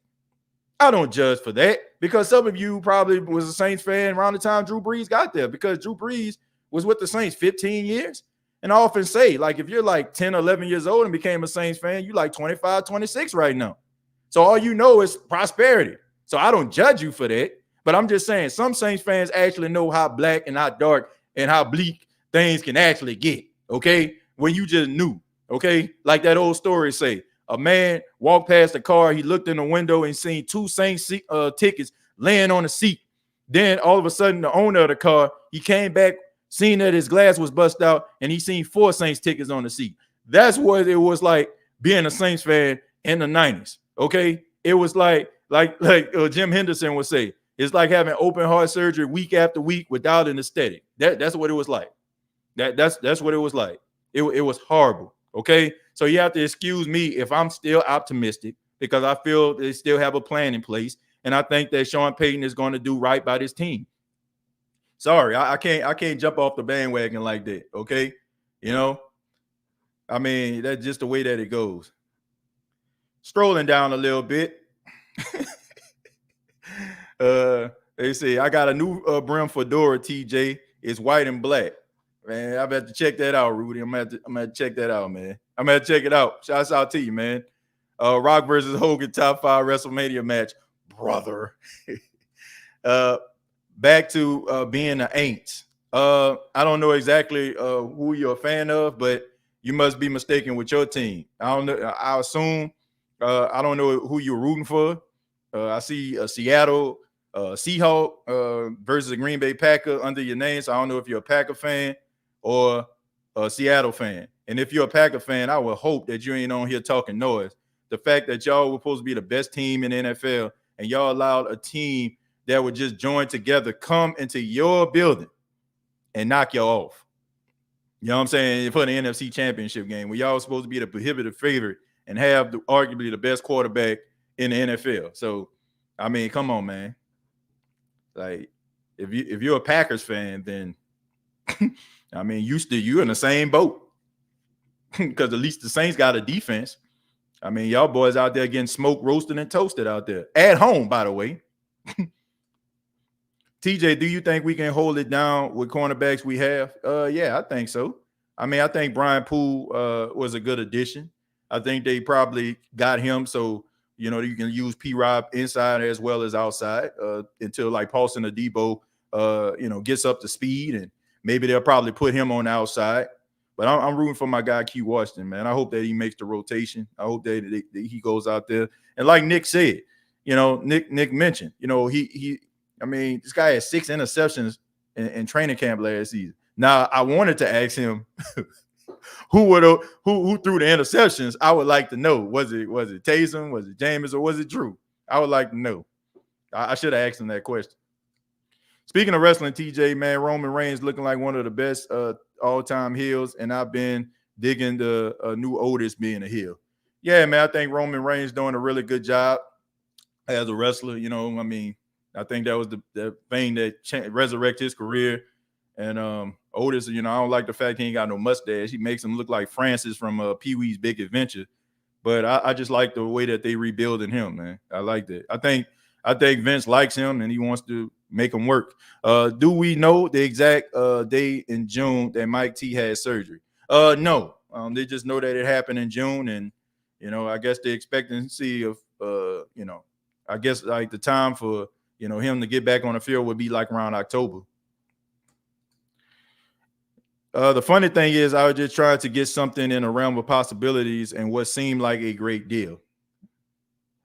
S1: I don't judge for that because some of you probably was a Saints fan around the time Drew Brees got there because Drew Brees was with the Saints 15 years. And I often say, like, if you're like 10, 11 years old and became a Saints fan, you like 25, 26 right now. So all you know is prosperity. So I don't judge you for that. But I'm just saying some Saints fans actually know how black and how dark and how bleak things can actually get, okay? When you just knew, okay? Like that old story say, a man walked past the car, he looked in the window and seen 2 Saints tickets laying on the seat. Then all of a sudden, the owner of the car, he came back, seen that his glass was busted out, and he seen 4 Saints tickets on the seat. That's what it was like being a Saints fan in the 90s, okay? It was like Jim Henderson would say, it's like having open heart surgery week after week without an aesthetic. That's what it was like. That's what it was like. It was horrible, okay? So you have to excuse me if I'm still optimistic because I feel they still have a plan in place, and I think that Sean Payton is going to do right by this team. Sorry, I can't jump off the bandwagon like that, okay? You know, I mean, that's just the way that it goes. Strolling down a little bit. They say I got a new brim fedora, TJ. It's white and black. Man, I bet to check that out, Rudy. I'm gonna check that out, man. I'm gonna check it out. Shouts out to you, man. Rock versus Hogan top 5 WrestleMania match, brother. Back to being the Aints. I don't know exactly who you're a fan of, but you must be mistaken with your team. I don't know. I assume I don't know who you're rooting for. I see a Seattle Seahawk versus a Green Bay Packer under your name. So I don't know if you're a Packer fan or a Seattle fan. And if you're a Packer fan, I would hope that you ain't on here talking noise. The fact that y'all were supposed to be the best team in the NFL and y'all allowed a team that would just join together come into your building and knock y'all off. You know what I'm saying? For the NFC Championship game where y'all was supposed to be the prohibitive favorite and have arguably the best quarterback in the NFL. So, I mean, come on, man. Like, if you're a Packers fan, then I mean, you're in the same boat because at least the Saints got a defense. I mean, y'all boys out there getting smoked, roasted, and toasted out there at home, by the way. TJ, do you think we can hold it down with cornerbacks we have? Yeah, I think so. I mean, I think Brian Poole was a good addition. I think they probably got him so, you know, you can use P-Rob inside as well as outside until like Paulson Adebo, you know, gets up to speed, and maybe they'll probably put him on the outside. But I'm rooting for my guy Q Washington, man. I hope that he makes the rotation. I hope that he goes out there. And like Nick said, you know, Nick mentioned, you know, I mean, this guy had 6 interceptions in training camp last season. Now, I wanted to ask him who threw the interceptions. I would like to know. Was it Taysom? Was it Jameis? Or was it Drew? I would like to know. I should have asked him that question. Speaking of wrestling, TJ, man, Roman Reigns looking like one of the best all-time heels, and I've been digging the new Otis being a heel. Yeah, man, I think Roman Reigns doing a really good job as a wrestler. You know, I mean, I think that was the thing that resurrected his career. And Otis, I don't like the fact he ain't got no mustache. He makes him look like Francis from Pee-wee's Big Adventure. But I just like the way that they rebuilding him, man. I like that. I think Vince likes him and he wants to make him work. Do we know the exact day in June that Mike T had surgery? No. They just know that it happened in June, and I guess the expectancy of I guess like the time for him to get back on the field would be like around October. The funny thing is, I was just trying to get something in the realm of possibilities and what seemed like a great deal.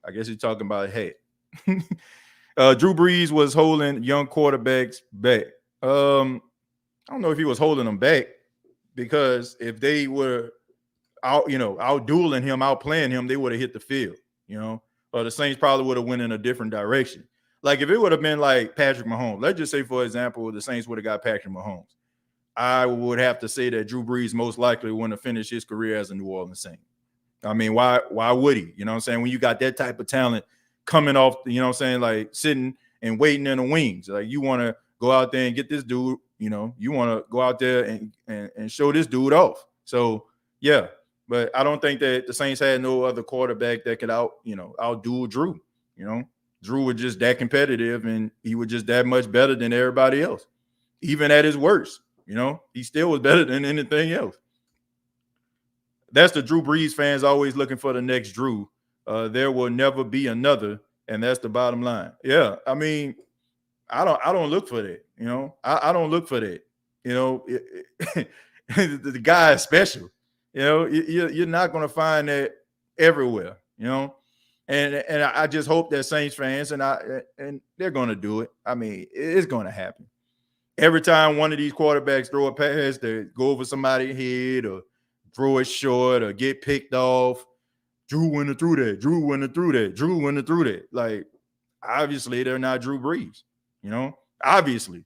S1: I guess you're talking about a head. Drew Brees was holding young quarterbacks back. I don't know if he was holding them back, because if they were out dueling him, outplaying him, they would have hit the field, or the Saints probably would have went in a different direction. Like if it would have been like Patrick Mahomes, let's just say, for example, the Saints would have got Patrick Mahomes, I would have to say that Drew Brees most likely wouldn't have finished his career as a New Orleans Saint. I mean, why would he? You know what I'm saying? When you got that type of talent coming off, like sitting and waiting in the wings, like you want to go out there and get this dude, you want to go out there and show this dude off. So, yeah, but I don't think that the Saints had no other quarterback that could outdo Drew. Drew was just that competitive, and he was just that much better than everybody else. Even at his worst, he still was better than anything else. That's the Drew Brees fans always looking for the next Drew. There will never be another, and that's the bottom line. Yeah, I mean, I don't look for that. I don't look for that. The guy is special. You're not going to find that everywhere. And I just hope that Saints fans and they're going to do it. I mean, it's going to happen. Every time one of these quarterbacks throw a pass to go over somebody's head or throw it short or get picked off, Drew went and threw that. Drew went and threw that. Drew went and threw that. Like, obviously, they're not Drew Brees. Obviously,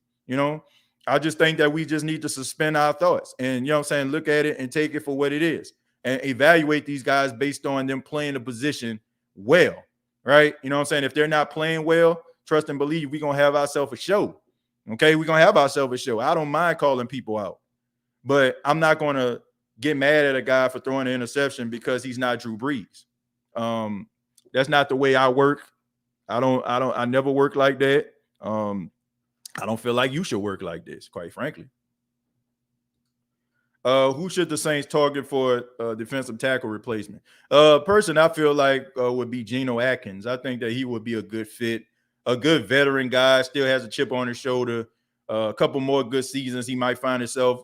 S1: I just think that we just need to suspend our thoughts and, look at it and take it for what it is and evaluate these guys based on them playing the position well, right? If they're not playing well, trust and believe we're going to have ourselves a show. Okay, we're going to have ourselves a show. I don't mind calling people out, but I'm not going to get mad at a guy for throwing an interception because he's not Drew Brees. That's not the way I work. I never work like that. I don't feel like you should work like this, quite frankly. Who should the Saints target for defensive tackle replacement? Person I feel like would be Geno Atkins. I think that he would be a good fit, a good veteran guy, still has a chip on his shoulder. A couple more good seasons, he might find himself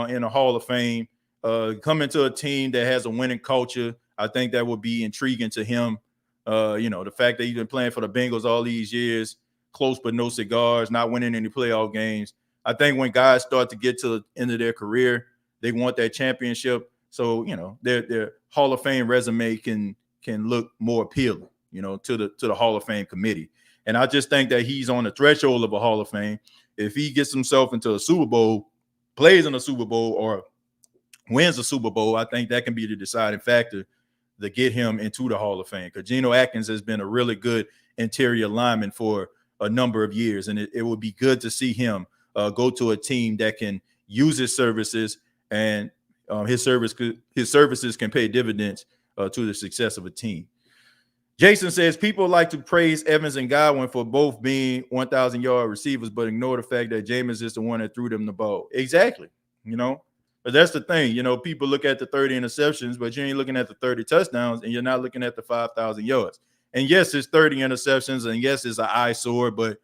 S1: in the Hall of Fame. Coming to a team that has a winning culture, I think that would be intriguing to him. The fact that he's been playing for the Bengals all these years, close but no cigars, not winning any playoff games. I think when guys start to get to the end of their career, they want that championship. So, their Hall of Fame resume can look more appealing, to the Hall of Fame committee. And I just think that he's on the threshold of a Hall of Fame. If he gets himself into a Super Bowl, plays in a Super Bowl, or wins a Super Bowl, I think that can be the deciding factor to get him into the Hall of Fame. Because Geno Atkins has been a really good interior lineman for a number of years, and it would be good to see him go to a team that can use his services, and his services can pay dividends to the success of a team. Jason says people like to praise Evans and Godwin for both being 1,000-yard receivers, but ignore the fact that Jameis is the one that threw them the ball. Exactly, But that's the thing, people look at the 30 interceptions, but you ain't looking at the 30 touchdowns, and you're not looking at the 5,000 yards. And yes, it's 30 interceptions, and yes, it's an eyesore, but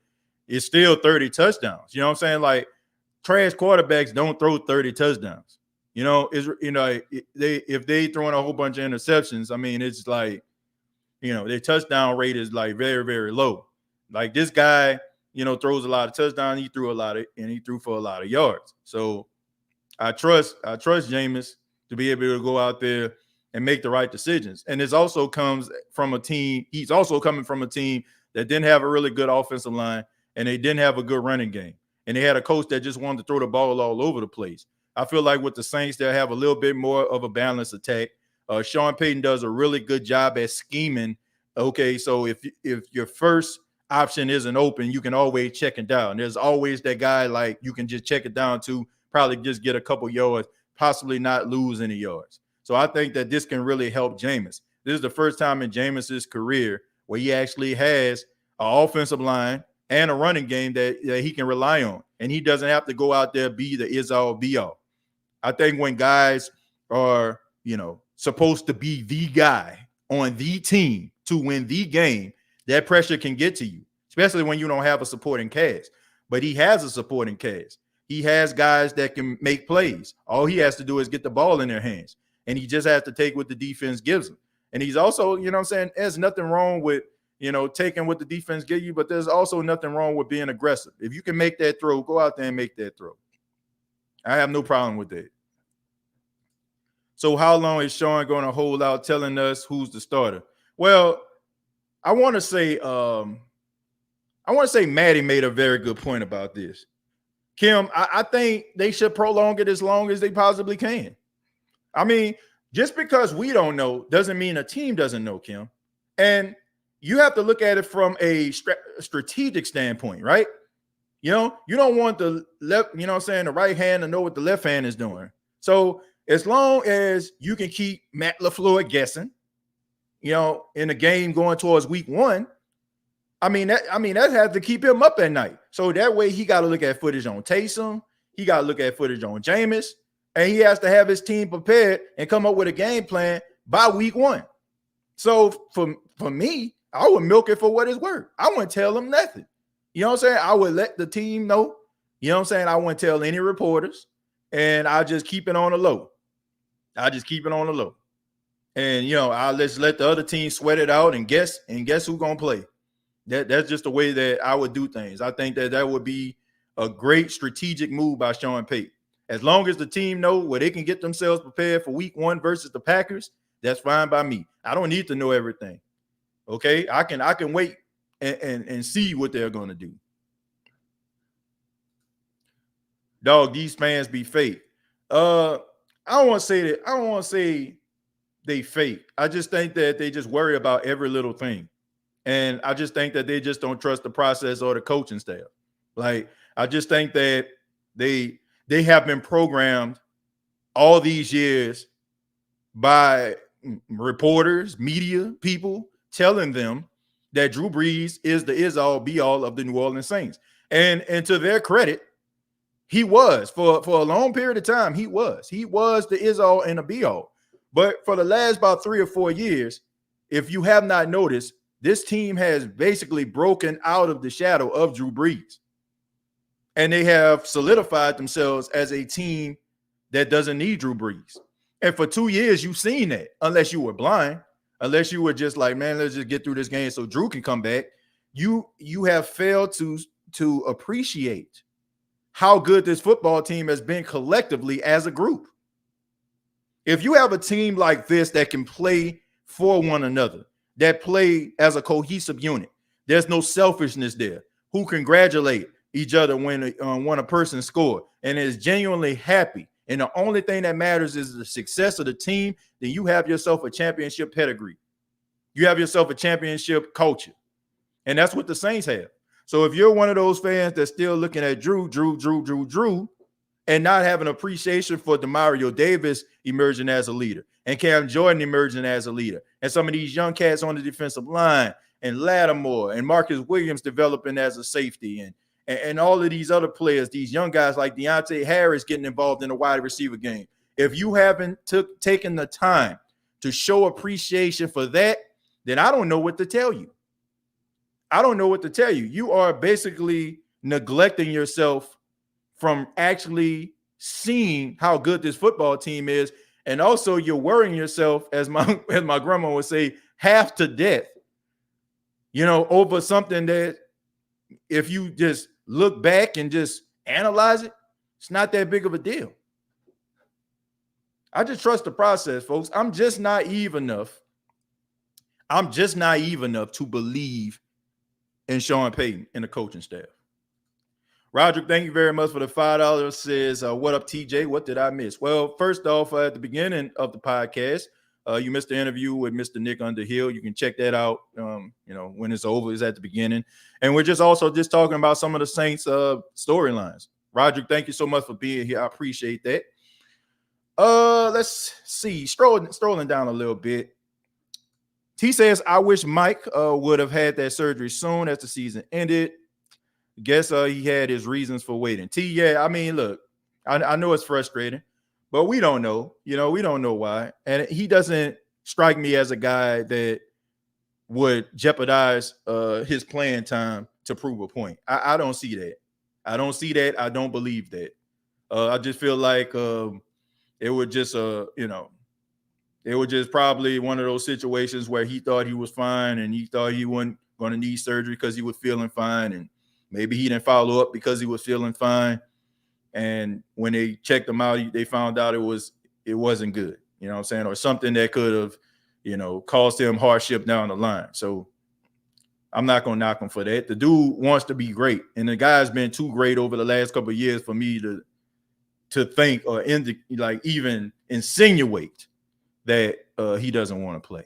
S1: it's still 30 touchdowns. You know what I'm saying? Like, trash quarterbacks don't throw 30 touchdowns. If they throwing a whole bunch of interceptions, I mean, it's like, their touchdown rate is like very, very low. Like this guy, throws a lot of touchdowns. He threw for a lot of yards. So I trust Jameis to be able to go out there and make the right decisions. And this also comes from a team. He's also coming from a team that didn't have a really good offensive line, and they didn't have a good running game. And they had a coach that just wanted to throw the ball all over the place. I feel like with the Saints, they'll have a little bit more of a balanced attack. Sean Payton does a really good job at scheming. Okay, so if your first option isn't open, you can always check it down. There's always that guy like you can just check it down to, probably just get a couple yards, possibly not lose any yards. So I think that this can really help Jameis. This is the first time in Jameis's career where he actually has an offensive line and a running game that he can rely on. And he doesn't have to go out there be the is-all, be-all. I think when guys are, supposed to be the guy on the team to win the game, that pressure can get to you, especially when you don't have a supporting cast. But he has a supporting cast. He has guys that can make plays. All he has to do is get the ball in their hands, and he just has to take what the defense gives him. And he's also, there's nothing wrong with, taking what the defense gives you, but there's also nothing wrong with being aggressive. If you can make that throw, go out there and make that throw. I have no problem with that. So how long is Sean going to hold out telling us who's the starter? Well, I want to say Maddie made a very good point about this. Kim, I think they should prolong it as long as they possibly can. I mean, just because we don't know doesn't mean a team doesn't know, Kim. And you have to look at it from a strategic standpoint, right? You don't want the left, the right hand to know what the left hand is doing. So as long as you can keep Matt LaFleur guessing, in the game going towards week 1, that has to keep him up at night. So that way he got to look at footage on Taysom. He got to look at footage on Jameis. And he has to have his team prepared and come up with a game plan by week 1. So for me, I would milk it for what it's worth. I wouldn't tell them nothing. You know what I'm saying? I would let the team know. You know what I'm saying? I wouldn't tell any reporters. And I just keep it on the low. And, I'll just let the other team sweat it out and guess who's going to play. That's just the way that I would do things. I think that would be a great strategic move by Sean Payton. As long as the team know where they can get themselves prepared for week 1 versus the Packers, that's fine by me. I don't need to know everything. Okay, I can wait and see what they're going to do. Dog, these fans be fake. I don't want to say that. I don't want to say they fake. I just think that they just worry about every little thing. And I just think that they just don't trust the process or the coaching staff. Like, I just think that they have been programmed all these years by reporters, media people telling them that Drew Brees is the is-all, be-all of the New Orleans Saints. And to their credit, he was. For a long period of time, he was. He was the is-all and the be-all. But for the last about 3 or 4 years, if you have not noticed, this team has basically broken out of the shadow of Drew Brees. And they have solidified themselves as a team that doesn't need Drew Brees. And for 2 years, you've seen that, unless you were blind, unless you were just like, man, let's just get through this game so Drew can come back. You have failed to appreciate how good this football team has been collectively as a group. If you have a team like this that can play for one another, that play as a cohesive unit, there's no selfishness there, who congratulate each other when a person scored and is genuinely happy, and the only thing that matters is the success of the team, then you have yourself a championship pedigree. You have yourself a championship culture. And that's what the Saints have. So if you're one of those fans that's still looking at Drew, and not having appreciation for Demario Davis emerging as a leader, and Cam Jordan emerging as a leader, and some of these young cats on the defensive line, and Lattimore, and Marcus Williams developing as a safety, and all of these other players, these young guys like Deontay Harris getting involved in the wide receiver game. If you haven't taken the time to show appreciation for that, then I don't know what to tell you. You are basically neglecting yourself from actually seeing how good this football team is. And also you're worrying yourself, as my grandma would say, half to death, over something that if you just look back and just analyze it, it's not that big of a deal. I just trust the process, folks. I'm just naive enough to believe in Sean Payton and the coaching staff. Roderick, thank you very much for the $5. Says, what up, TJ? What did I miss? Well, first off, at the beginning of the podcast, You missed the interview with Mr. Nick Underhill. You can check that out. When it's over, it's at the beginning. And we're just also just talking about some of the Saints storylines. Roderick, thank you so much for being here. I appreciate that. Let's see. Strolling down a little bit. T says, I wish Mike would have had that surgery soon as the season ended. Guess he had his reasons for waiting. T, yeah, I mean, look, I know it's frustrating, but we don't know. We don't know why. And he doesn't strike me as a guy that would jeopardize his playing time to prove a point. I don't see that. I don't see that. I don't believe that. I just feel like it would just, it was just probably one of those situations where he thought he was fine and he thought he wasn't going to need surgery because he was feeling fine. And maybe he didn't follow up because he was feeling fine. And when they checked him out, they found out it wasn't good, you know what I'm saying? Or something that could have, caused him hardship down the line. So I'm not going to knock him for that. The dude wants to be great. And the guy's been too great over the last couple of years for me to think or even insinuate that he doesn't want to play.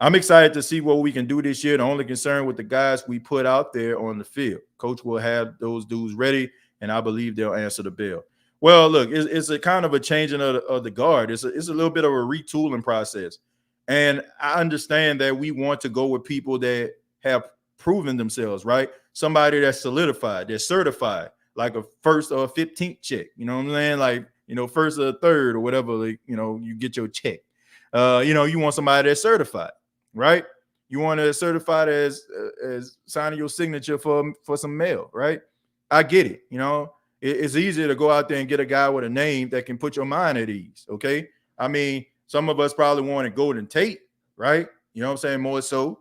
S1: I'm excited to see what we can do this year. The only concern with the guys we put out there on the field. Coach will have those dudes ready, and I believe they'll answer the bell. Well, look, it's a kind of a changing of the guard. It's a little bit of a retooling process. And I understand that we want to go with people that have proven themselves, right? Somebody that's solidified, that's certified, like a first or a 15th check. You know what I'm saying? Like, first or third or whatever, you get your check. You want somebody that's certified, right? You want to certify as signing your signature for some mail, right? I get it. It's easier to go out there and get a guy with a name that can put your mind at ease. Okay. I mean, some of us probably wanted Golden Tate, right? You know what I'm saying? More so.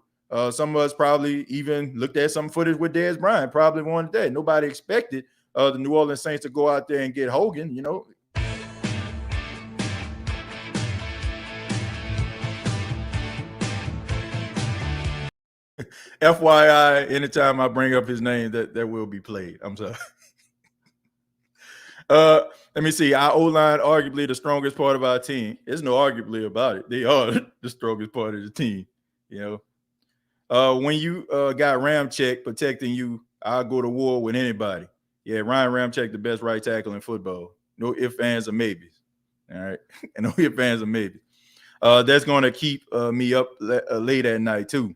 S1: Some of us probably even looked at some footage with Dez Bryant, probably wanted that. Nobody expected the New Orleans Saints to go out there and get Hogan, FYI, anytime I bring up his name, that will be played. I'm sorry. Let me see. Our O-line, arguably the strongest part of our team. There's no arguably about it. They are the strongest part of the team. When you got Ramczyk protecting you, I'll go to war with anybody. Yeah, Ryan Ramczyk, the best right tackle in football. No ifs, ands, or maybes. All right, and no ifs, ands, or maybes. That's going to keep me up late at night too.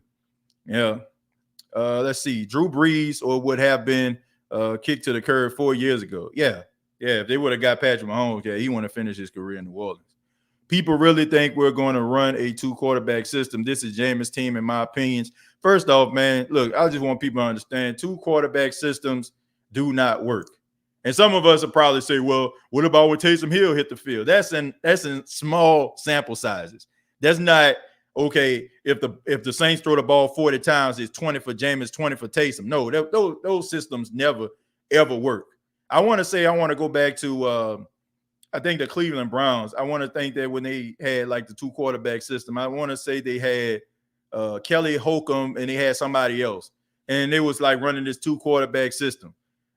S1: Yeah. Let's see. Drew Brees or would have been kicked to the curb 4 years ago. Yeah. If they would have got Patrick Mahomes, he want to finish his career in New Orleans. People really think we're going to run a 2-quarterback system. This is Jameis' team, in my opinions. First off, man, look, I just want people to understand 2-quarterback systems do not work. And some of us will probably say, well, what about when Taysom Hill hit the field? That's in small sample sizes. That's not okay. If the Saints throw the ball 40 times, it's 20 for Jameis, 20 for Taysom. No, those systems never ever work. I want to go back to I think the Cleveland Browns. I want to think that when they had like the 2-quarterback system, I want to say they had Kelly Holcomb and they had somebody else, and they was like running this 2-quarterback system,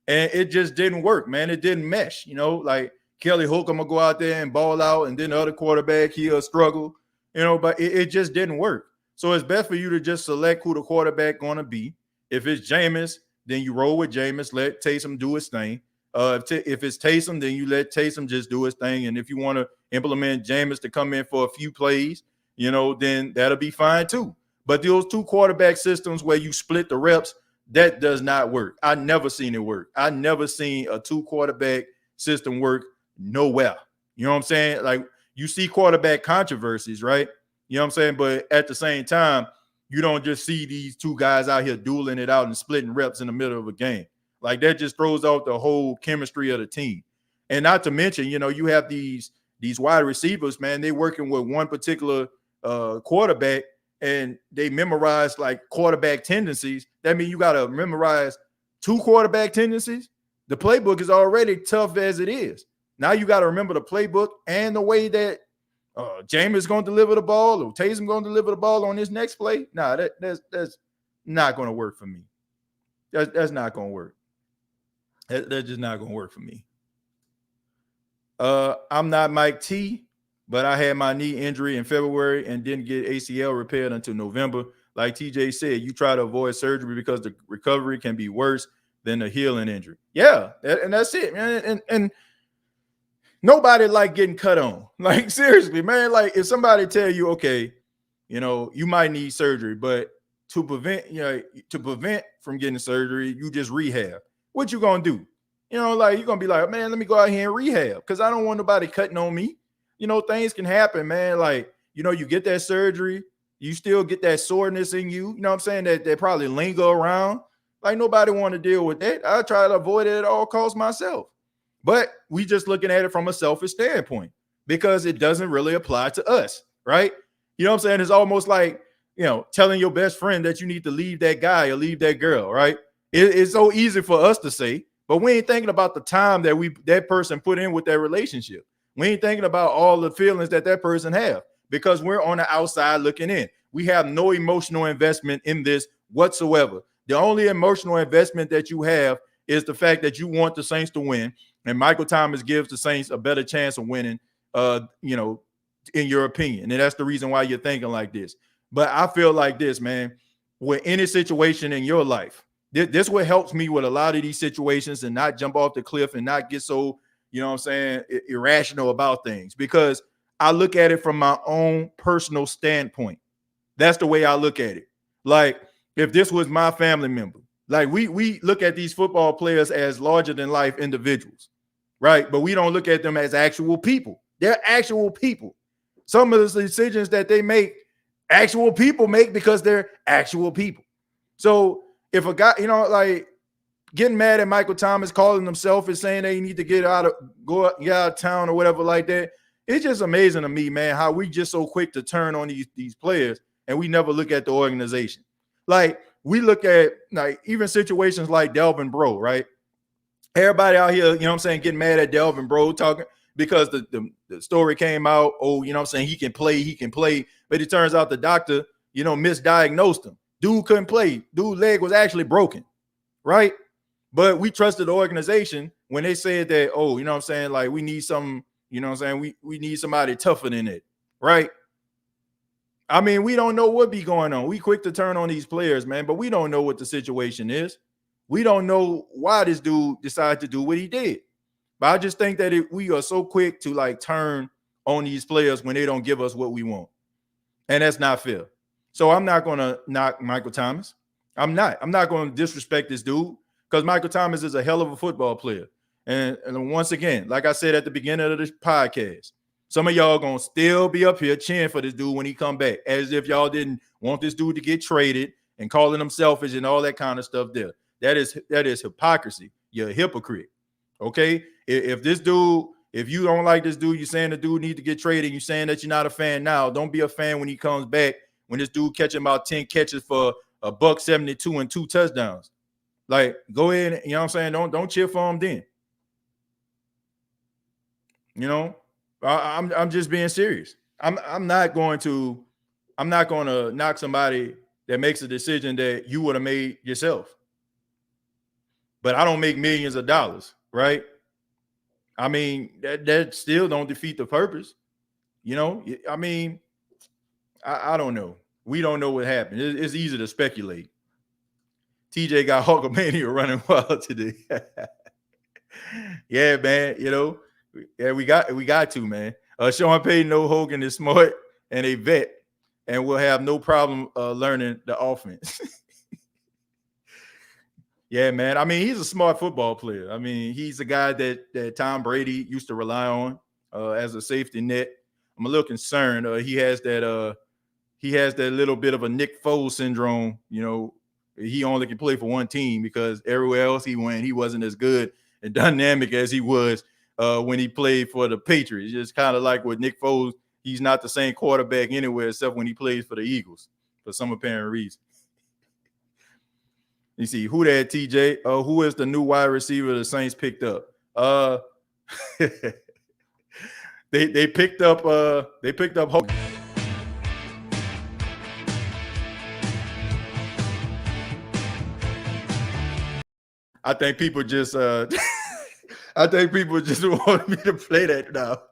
S1: and it just didn't work, man. It didn't mesh. Like Kelly Holcomb will go out there and ball out, and then the other quarterback he'll struggle. But it just didn't work. So it's best for you to just select who the quarterback going to be. If it's Jameis, then you roll with Jameis. Let Taysom do his thing. If it's Taysom, then you let Taysom just do his thing. And if you want to implement Jameis to come in for a few plays, then that'll be fine too. But those 2-quarterback systems where you split the reps, that does not work. I never seen it work. I never seen a 2-quarterback system work nowhere. You know what I'm saying? Like, you see quarterback controversies, right? You know what I'm saying? But at the same time, you don't just see these two guys out here dueling it out and splitting reps in the middle of a game. Like, that just throws out the whole chemistry of the team. And not to mention, you have these wide receivers, man, they working with one particular quarterback and they memorize like quarterback tendencies. That means you got to memorize 2 quarterback tendencies. The playbook is already tough as it is. Now you got to remember the playbook and the way that Jameis going to deliver the ball or Taysom going to deliver the ball on this next play. Nah, that's not going to work for me. That's not going to work. That's just not going to work for me. I'm not Mike T. but I had my knee injury in February and didn't get ACL repaired until November. Like TJ said, you try to avoid surgery because the recovery can be worse than a healing injury. Yeah, and that's it, man. And nobody like getting cut on. Like, seriously, man. Like, if somebody tell you, okay, you might need surgery, but to prevent from getting surgery, you just rehab. What you gonna do? Like, you're gonna be like, man, let me go out here and rehab because I don't want nobody cutting on me. Things can happen, man. Like, you get that surgery, you still get that soreness in you. You know what I'm saying? That probably linger around. Like, nobody want to deal with that. I try to avoid it at all costs myself. But we just looking at it from a selfish standpoint because it doesn't really apply to us, right? You know what I'm saying? It's almost like, telling your best friend that you need to leave that guy or leave that girl, right? It's so easy for us to say, but we ain't thinking about the time that person put in with that relationship. We ain't thinking about all the feelings that person have because we're on the outside looking in. We have no emotional investment in this whatsoever. The only emotional investment that you have is the fact that you want the Saints to win, and Michael Thomas gives the Saints a better chance of winning, in your opinion. And that's the reason why you're thinking like this. But I feel like this, man, with any situation in your life, this what helps me with a lot of these situations and not jump off the cliff and not get so, irrational about things, because I look at it from my own personal standpoint. That's the way I look at it. Like, if this was my family member, like we look at these football players as larger than life individuals, right? But we don't look at them as actual people. They're actual people. Some of the decisions that they make, actual people make because they're actual people. So if a guy, like getting mad at Michael Thomas, calling him selfish, saying they need to get out of town or whatever like that, it's just amazing to me, man, how we just so quick to turn on these players and we never look at the organization. Like, we look at, like, even situations like Delvin Breaux, right? Everybody out here, getting mad at Delvin Breaux, talking because the story came out, he can play. But it turns out the doctor, misdiagnosed him. Dude couldn't play. Dude's leg was actually broken, right? But we trusted the organization when they said that, like, we need some, we need somebody tougher than it, right? I mean, we don't know what be going on. We quick to turn on these players, man, but we don't know what the situation is. We don't know why this dude decided to do what he did. But I just think that we are so quick to, like, turn on these players when they don't give us what we want. And that's not fair. So I'm not going to knock Michael Thomas. I'm not going to disrespect this dude because Michael Thomas is a hell of a football player. And once again, like I said at the beginning of this podcast, some of y'all going to still be up here cheering for this dude when he come back, as if y'all didn't want this dude to get traded and calling him selfish and all that kind of stuff there. That is hypocrisy. You're a hypocrite. Okay? If you don't like this dude, you're saying the dude need to get traded, you're saying that you're not a fan now, don't be a fan when he comes back, when this dude catching about 10 catches for $172 and 2 touchdowns. Like, go ahead, don't cheer for him then. I'm just being serious. I'm not going to knock somebody that makes a decision that you would have made yourself. But I don't make millions of dollars, right? I mean, that still don't defeat the purpose. I mean, I don't know. We don't know what happened. It's easy to speculate. TJ got Hulkamania running wild today. Yeah, man. Yeah, we got to, man. Sean Payton, no Hogan is smart and a vet, and will have no problem learning the offense. Yeah, man. I mean, he's a smart football player. I mean, he's a guy that Tom Brady used to rely on as a safety net. I'm a little concerned. He has that little bit of a Nick Foles syndrome. He only can play for one team because everywhere else he went, he wasn't as good and dynamic as he was when he played for the Patriots. Just kind of like with Nick Foles, he's not the same quarterback anywhere except when he plays for the Eagles for some apparent reason. You see, who that, TJ? Who is the new wide receiver the Saints picked up? They picked up Hogan. I think people just I think people just want me to play that now.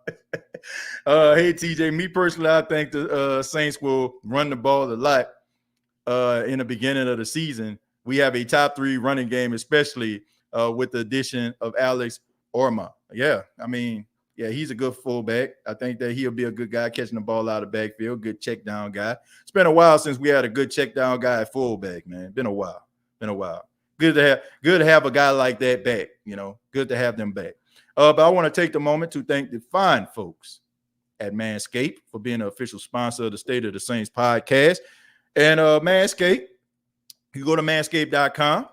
S1: Hey, TJ, me personally, I think the Saints will run the ball a lot in the beginning of the season. We have a top 3 running game, especially with the addition of Alex Orma. Yeah, I mean, yeah, he's a good fullback. I think that he'll be a good guy catching the ball out of the backfield, good check down guy. It's been a while since we had a good check down guy at fullback, man. Been a while. Good to have a guy like that back, good to have them back. But I want to take the moment to thank the fine folks at Manscaped for being an official sponsor of the State of the Saints podcast. And Manscaped, you go to manscaped.com,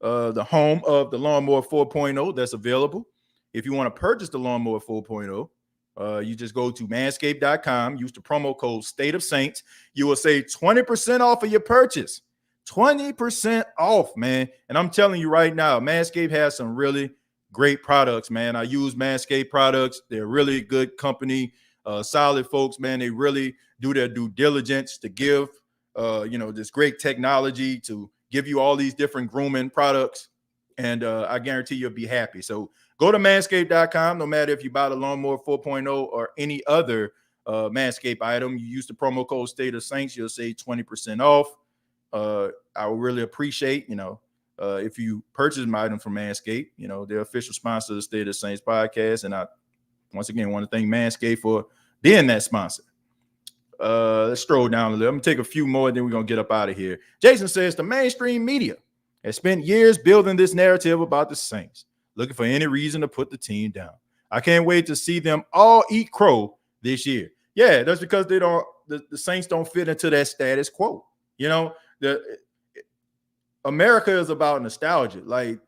S1: the home of the Lawnmower 4.0 that's available. If you want to purchase the Lawnmower 4.0, you just go to manscaped.com, use the promo code State of Saints. You will save 20% off of your purchase. 20% off, man. And I'm telling you right now, Manscaped has some really great products, man. I use Manscaped products. They're really good company, solid folks, man. They really do their due diligence to give, this great technology to give you all these different grooming products. And I guarantee you'll be happy. So go to manscaped.com. No matter if you buy the Lawnmower 4.0 or any other Manscaped item, you use the promo code State of Saints, you'll save 20% off. I would really appreciate, if you purchase my item from Manscaped, they're official sponsor of the State of the Saints podcast. And I, once again, want to thank Manscaped for being that sponsor. Let's stroll down a little. I'm going to take a few more, then we're going to get up out of here. Jason says the mainstream media has spent years building this narrative about the Saints, looking for any reason to put the team down. I can't wait to see them all eat crow this year. Yeah, that's because the Saints don't fit into that status quo. America is about nostalgia. Like,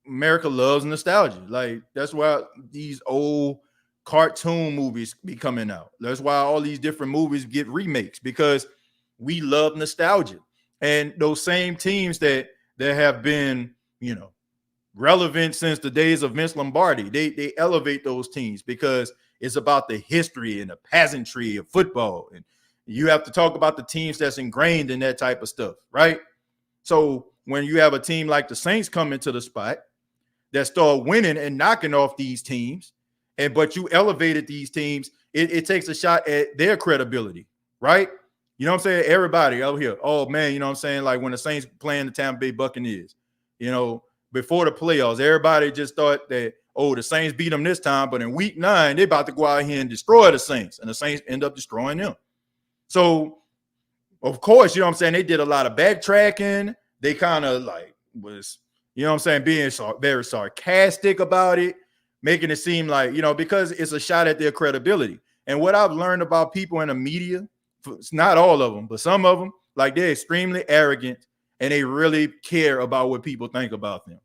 S1: America loves nostalgia. Like, that's why these old cartoon movies be coming out. That's why all these different movies get remakes, because we love nostalgia. And those same teams that have been, relevant since the days of Vince Lombardi, they elevate those teams because it's about the history and the pageantry of football. And you have to talk about the teams that's ingrained in that type of stuff, right? So when you have a team like the Saints come into the spot that start winning and knocking off these teams, but you elevated these teams, it takes a shot at their credibility, right? You know what I'm saying? Everybody over here, oh man, you know what I'm saying? Like when the Saints playing the Tampa Bay Buccaneers, before the playoffs, everybody just thought that, the Saints beat them this time, but in week 9, they're about to go out here and destroy the Saints, and the Saints end up destroying them. So, of course, they did a lot of backtracking. They kind of was, being very sarcastic about it, making it seem like, because it's a shot at their credibility. And what I've learned about people in the media, it's not all of them, but some of them, they're extremely arrogant and they really care about what people think about them.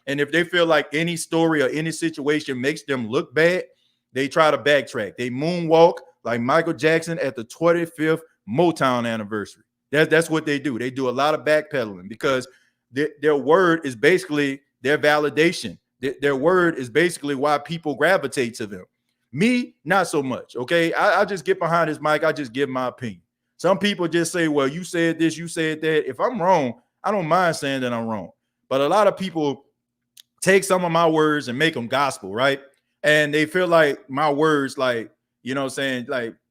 S1: And if they feel like any story or any situation makes them look bad, they try to backtrack. They moonwalk like Michael Jackson at the 25th Motown anniversary. That's what they do. They do a lot of backpedaling because their word is basically their validation. Their word is basically why people gravitate to them. Me, not so much, okay? I just get behind this mic. I just give my opinion. Some people just say, well, you said this, you said that. If I'm wrong, I don't mind saying that I'm wrong. But a lot of people take some of my words and make them gospel, right? And they feel like my words,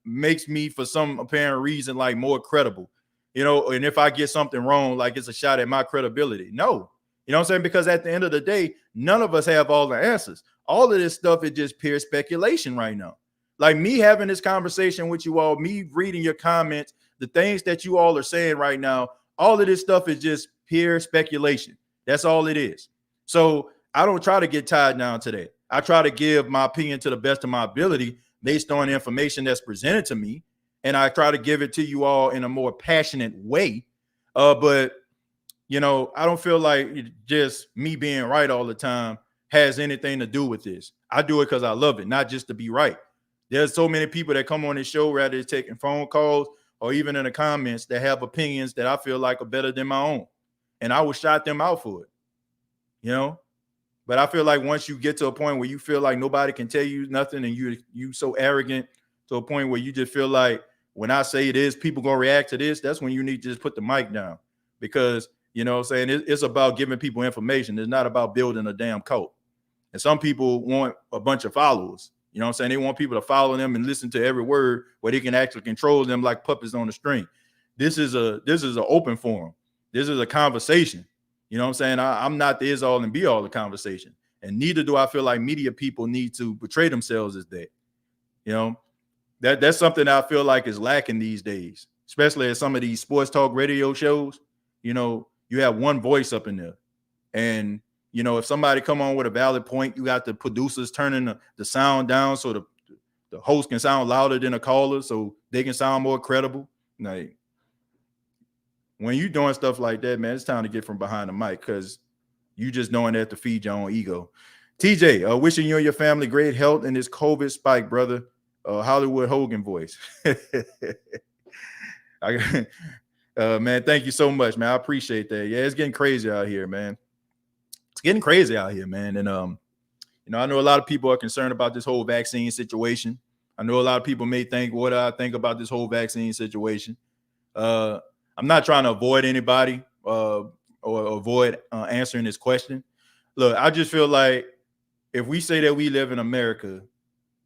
S1: makes me, for some apparent reason, more credible. And if I get something wrong, it's a shot at my credibility. No. Because at the end of the day, none of us have all the answers. All of this stuff is just pure speculation right now. Like me having this conversation with you all, me reading your comments, the things that you all are saying right now, all of this stuff is just pure speculation. That's all it is. So I don't try to get tied down to that. I try to give my opinion to the best of my ability based on information that's presented to me. And I try to give it to you all in a more passionate way. But I don't feel like just me being right all the time has anything to do with this. I do it because I love it, not just to be right. There's so many people that come on this show, rather it's taking phone calls or even in the comments, that have opinions that I feel like are better than my own. And I will shout them out for it, But I feel like once you get to a point where you feel like nobody can tell you nothing and you so arrogant to a point where you just feel like when I say this, people going to react to this, that's when you need to just put the mic down. Because, it's about giving people information. It's not about building a damn cult. And some people want a bunch of followers. You know what I'm saying? They want people to follow them and listen to every word where they can actually control them like puppets on a string. This is an open forum. This is a conversation. You know what I'm saying? I'm not the is all and be all of conversation. And neither do I feel like media people need to portray themselves as that. You know, that's something that I feel like is lacking these days, especially at some of these sports talk radio shows. You know, you have one voice up in there. And, you know, if somebody come on with a valid point, you got the producers turning the sound down so the host can sound louder than the caller so they can sound more credible. Like, when you doing stuff like that, man, it's time to get from behind the mic because you just doing that to feed your own ego. TJ, wishing you and your family great health in this COVID spike, brother. Hollywood Hogan voice. Man, thank you so much, man. I appreciate that. Yeah, it's getting crazy out here, man. It's getting crazy out here, man. And you know, I know a lot of people are concerned about this whole vaccine situation. I know a lot of people may think, what do I think about this whole vaccine situation? I'm not trying to avoid anybody or avoid answering this question. Look, I just feel like if we say that we live in America,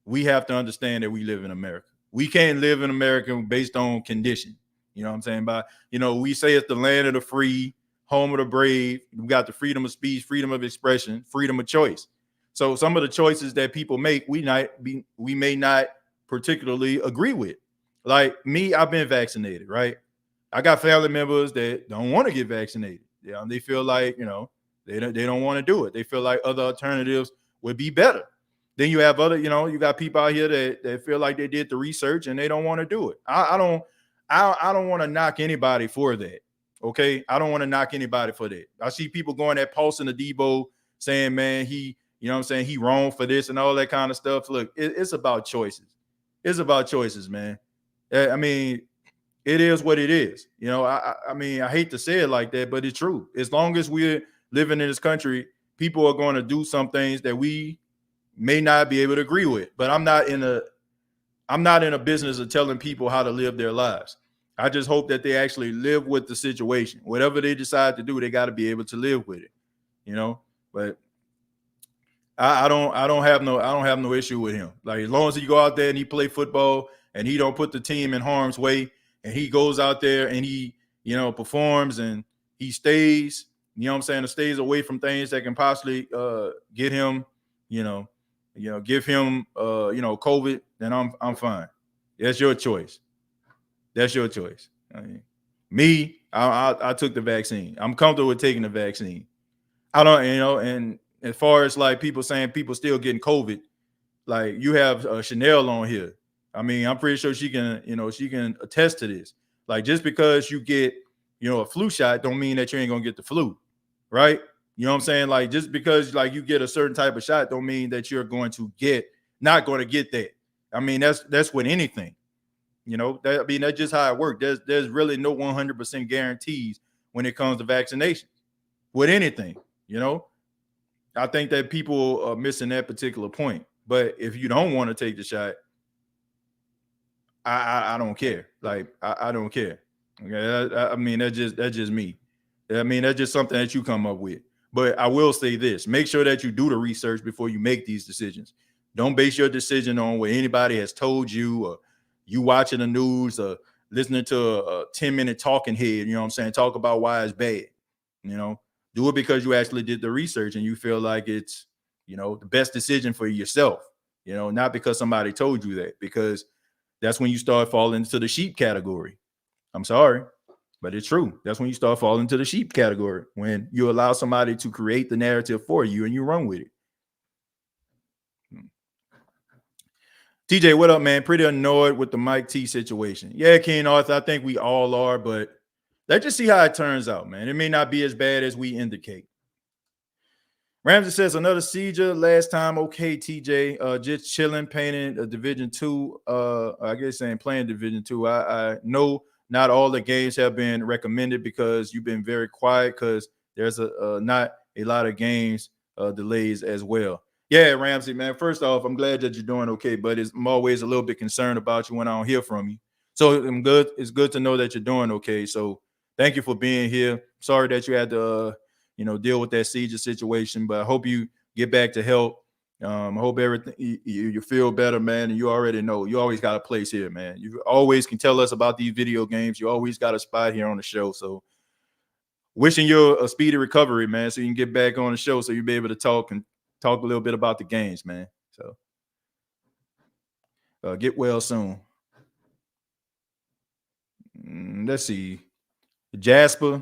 S1: we have to understand that we live in America. We can't live in America based on condition. You know what I'm saying? By, you know, we say it's the land of the free, home of the brave. We got the freedom of speech, freedom of expression, freedom of choice. So some of the choices that people make, we may not particularly agree with. Like me, I've been vaccinated, right? I got family members that don't want to get vaccinated. Yeah, they feel like, you know, they don't want to do it. They feel like other alternatives would be better. Then you have other, you know, you got people out here that feel like they did the research and they don't want to do it. I don't want to knock anybody for that. Okay, I don't want to knock anybody for that. I see people going at Pulse and the Debo saying, man, you know what I'm saying, he wrong for this and all that kind of stuff. Look, it's about choices. It's about choices, man. I mean, it is what it is. You know, I mean, I hate to say it like that, but it's true. As long as we're living in this country, people are going to do some things that we may not be able to agree with. But I'm not in a business of telling people how to live their lives. I just hope that they actually live with the situation. Whatever they decide to do, they got to be able to live with it. You know, but I don't have no issue with him. Like, as long as he go out there and he play football and he don't put the team in harm's way, and he goes out there and he, you know, performs and he stays, you know what I'm saying, stays away from things that can possibly get him, you know, give him COVID, then I'm fine. That's your choice. That's your choice. I mean, me, I took the vaccine. I'm comfortable with taking the vaccine. I don't, you know, and as far as like people saying people still getting COVID, like you have Chanel on here. I mean, I'm pretty sure she can attest to this. Like, just because you get, you know, a flu shot don't mean that you ain't gonna get the flu, right? You know what I'm saying? Like, just because like you get a certain type of shot don't mean that you're not going to get that. I mean, that's with anything. You know, that's just how it works. There's really no 100% guarantees when it comes to vaccinations with anything. You know, I think that people are missing that particular point. But if you don't want to take the shot, I don't care. Like, I don't care. Okay, I mean, that's just me. I mean, that's just something that you come up with. But I will say this: make sure that you do the research before you make these decisions. Don't base your decision on what anybody has told you, or you watching the news, or listening to a 10-minute talking head. You know what I'm saying? Talk about why it's bad. You know, do it because you actually did the research and you feel like it's, you know, the best decision for yourself. You know, not because somebody told you that, because that's when you start falling into the sheep category. I'm sorry, but it's true. That's when you start falling into the sheep category, when you allow somebody to create the narrative for you and you run with it. TJ, what up, man? Pretty annoyed with the Mike T situation. Yeah, King Arthur, I think we all are, but let's just see how it turns out, man. It may not be as bad as we indicate. Ramsey says another seizure last time. Okay, TJ, just chilling, painting a Division II. I guess saying playing Division II. I know not all the games have been recommended because you've been very quiet, because there's not a lot of games delays as well. Yeah, Ramsey, man. First off, I'm glad that you're doing okay, but I'm always a little bit concerned about you when I don't hear from you. So I'm good. It's good to know that you're doing okay. So thank you for being here. Sorry that you had to deal with that seizure situation, but I hope you get back to health. I hope everything you feel better, man. And you already know you always got a place here, man. You always can tell us about these video games. You always got a spot here on the show. So wishing you a speedy recovery, man, so you can get back on the show so you'll be able to talk a little bit about the games, man. So get well soon. Let's see. Jasper.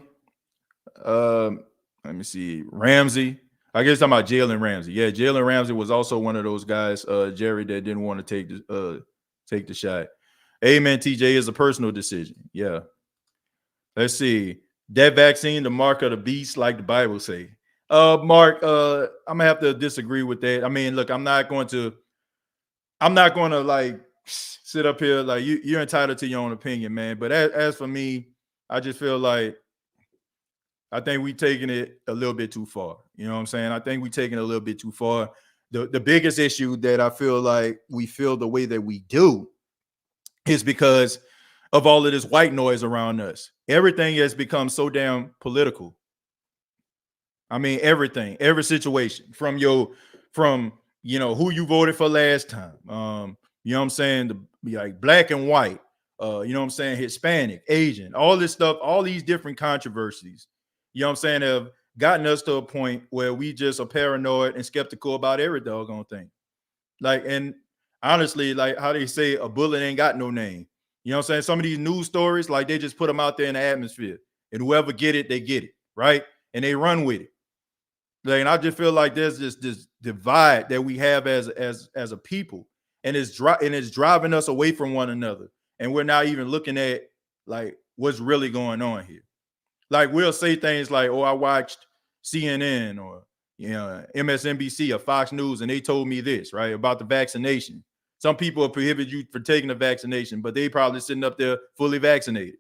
S1: Let me see. Ramsey. I guess talking about Jaylen Ramsey. Yeah, Jaylen Ramsey was also one of those guys, Jerry, that didn't want to take the shot. Amen, TJ, is a personal decision. Yeah. Let's see. That vaccine, the mark of the beast, like the Bible say. Mark, I'm gonna have to disagree with that. I mean, look, I'm not going to like sit up here like you're entitled to your own opinion, man. But as for me, I just feel like I think we taking it a little bit too far. You know what I'm saying? I think we taking it a little bit too far. The biggest issue that I feel like we feel the way that we do is because of all of this white noise around us. Everything has become so damn political. I mean, everything, every situation from who you voted for last time. You know what I'm saying? Like black and white, you know what I'm saying? Hispanic, Asian, all this stuff, all these different controversies, you know what I'm saying, have gotten us to a point where we just are paranoid and skeptical about every doggone thing. Like, and honestly, like how they say a bullet ain't got no name. You know what I'm saying? Some of these news stories, like they just put them out there in the atmosphere. And whoever get it, they get it, right? And they run with it. Like, and I just feel like there's this divide that we have as a people, and it's driving us away from one another. And we're not even looking at like what's really going on here. Like we'll say things like, "Oh, I watched CNN or MSNBC or Fox News, and they told me this, right, about the vaccination." Some people prohibit you for taking the vaccination, but they probably sitting up there fully vaccinated.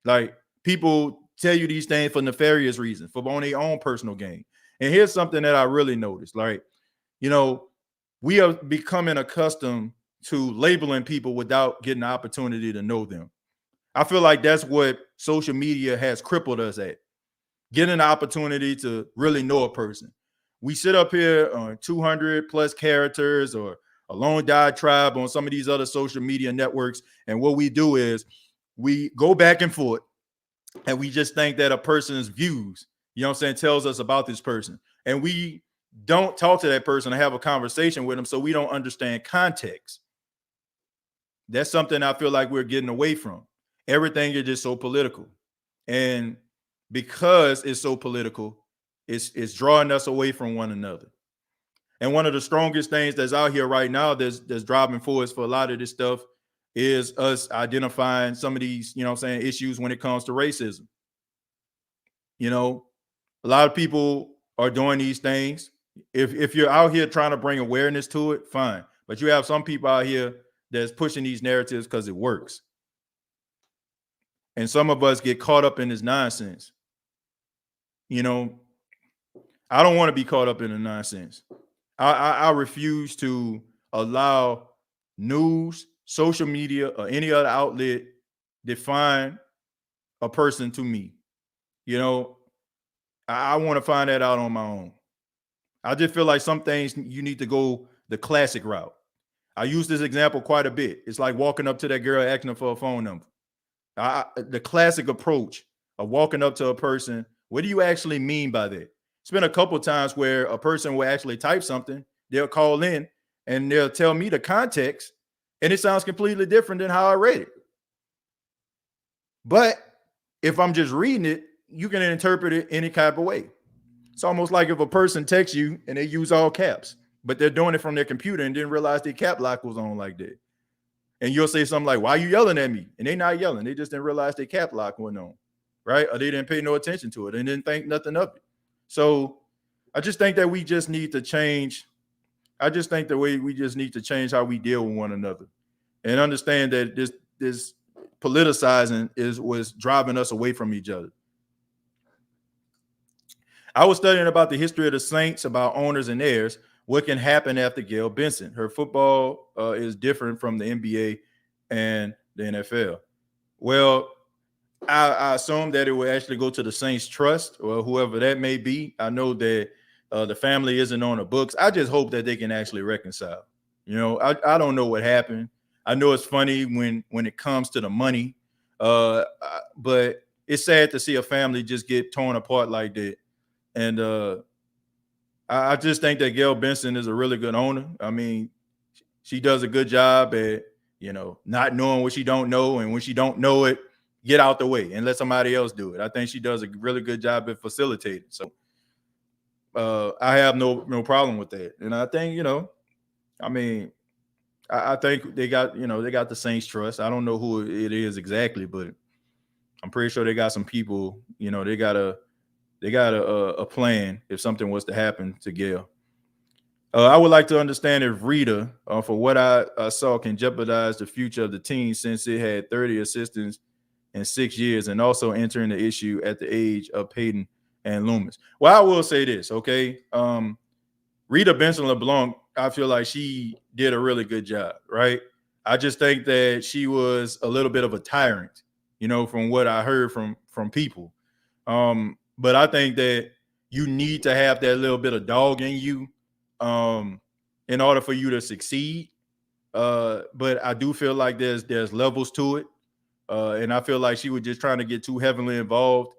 S1: Like people tell you these things for nefarious reasons, for on their own personal gain. And here's something that I really noticed. Like, we are becoming accustomed to labeling people without getting the opportunity to know them. I feel like that's what social media has crippled us at, getting the opportunity to really know a person. We sit up here on 200 plus characters or a lone diatribe on some of these other social media networks. And what we do is we go back and forth and we just think that a person's views, you know what I'm saying, tells us about this person. And we don't talk to that person and have a conversation with them, so we don't understand context. That's something I feel like we're getting away from. Everything is just so political. And because it's so political, it's drawing us away from one another. And one of the strongest things that's out here right now that's driving force for a lot of this stuff is us identifying some of these, you know what I'm saying, issues when it comes to racism. You know, a lot of people are doing these things. If you're out here trying to bring awareness to it, fine. But you have some people out here that's pushing these narratives because it works. And some of us get caught up in this nonsense. You know, I don't want to be caught up in the nonsense. I refuse to allow news, social media, or any other outlet define a person to me. You know, I want to find that out on my own. I just feel like some things you need to go the classic route. I use this example quite a bit. It's like walking up to that girl asking her for a phone number. The classic approach of walking up to a person. What do you actually mean by that? It's been a couple of times where a person will actually type something, they'll call in and they'll tell me the context, and it sounds completely different than how I read it. But if I'm just reading it, you can interpret it any type of way. It's almost like if a person texts you and they use all caps, but they're doing it from their computer and didn't realize their cap lock was on like that. And you'll say something like, "Why are you yelling at me?" And they're not yelling. They just didn't realize their cap lock went on, right? Or they didn't pay no attention to it and didn't think nothing of it. So I just think that we just need to change. I just think we just need to change how we deal with one another and understand that this politicizing was driving us away from each other. I was studying about the history of the Saints, about owners and heirs, what can happen after Gail Benson. Her football is different from the NBA and the NFL. Well, I assume that it will actually go to the Saints Trust or whoever that may be. I know that The family isn't on the books. I just hope that they can actually reconcile. I don't know what happened. I know it's funny when it comes to the money, but it's sad to see a family just get torn apart like that. And I just think that Gail Benson is a really good owner. I mean, she does a good job at not knowing what she don't know, and when she don't know it, get out the way and let somebody else do it. I think she does a really good job at facilitating. So I have no problem with that. And I think I mean, I think they got the Saints trust. I don't know who it is exactly, but I'm pretty sure they got some people. They got a plan if something was to happen to Gail. I would like to understand if Rita, for what I saw, can jeopardize the future of the team since it had 30 assistants in 6 years and also entering the issue at the age of Peyton and Loomis. Well, I will say this, okay? Rita Benson LeBlanc, I feel like she did a really good job, right? I just think that she was a little bit of a tyrant, from what I heard from people. But I think that you need to have that little bit of dog in you in order for you to succeed. But I do feel like there's levels to it. And I feel like she was just trying to get too heavily involved.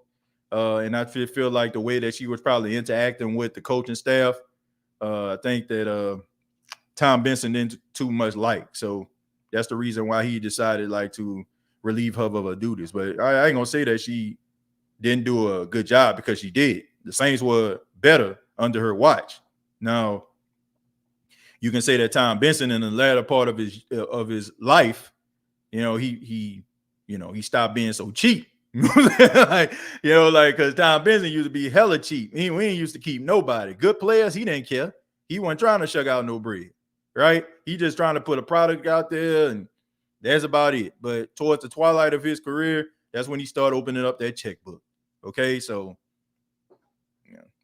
S1: And I feel like the way that she was probably interacting with the coaching staff, I think that Tom Benson didn't too much like. So that's the reason why he decided to relieve her of her duties. But I ain't gonna say that she didn't do a good job, because she did. The Saints were better under her watch. Now, you can say that Tom Benson in the latter part of his life, he stopped being so cheap. Because Tom Benson used to be hella cheap. We ain't used to keep nobody. Good players, he didn't care. He wasn't trying to shuck out no bread, right? He just trying to put a product out there, and that's about it. But towards the twilight of his career, that's when he started opening up that checkbook. Okay, so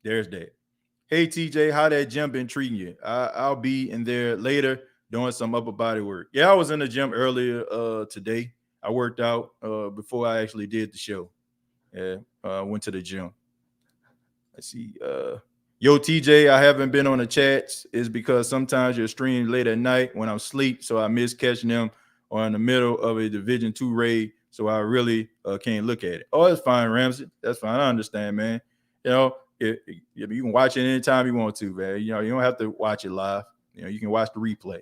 S1: there's that. Hey, TJ, how that gym been treating you? I'll be in there later doing some upper body work. Yeah, I was in the gym earlier today. I worked out before I actually did the show. Yeah, went to the gym. Let's see. Yo, TJ, I haven't been on the chats. Is because sometimes you're streaming late at night when I'm asleep, so I miss catching them, or in the middle of a Division II raid, so I really can't look at it. Oh, that's fine, Ramsey. That's fine. I understand, man. You can watch it anytime you want to, man. You don't have to watch it live. You can watch the replay.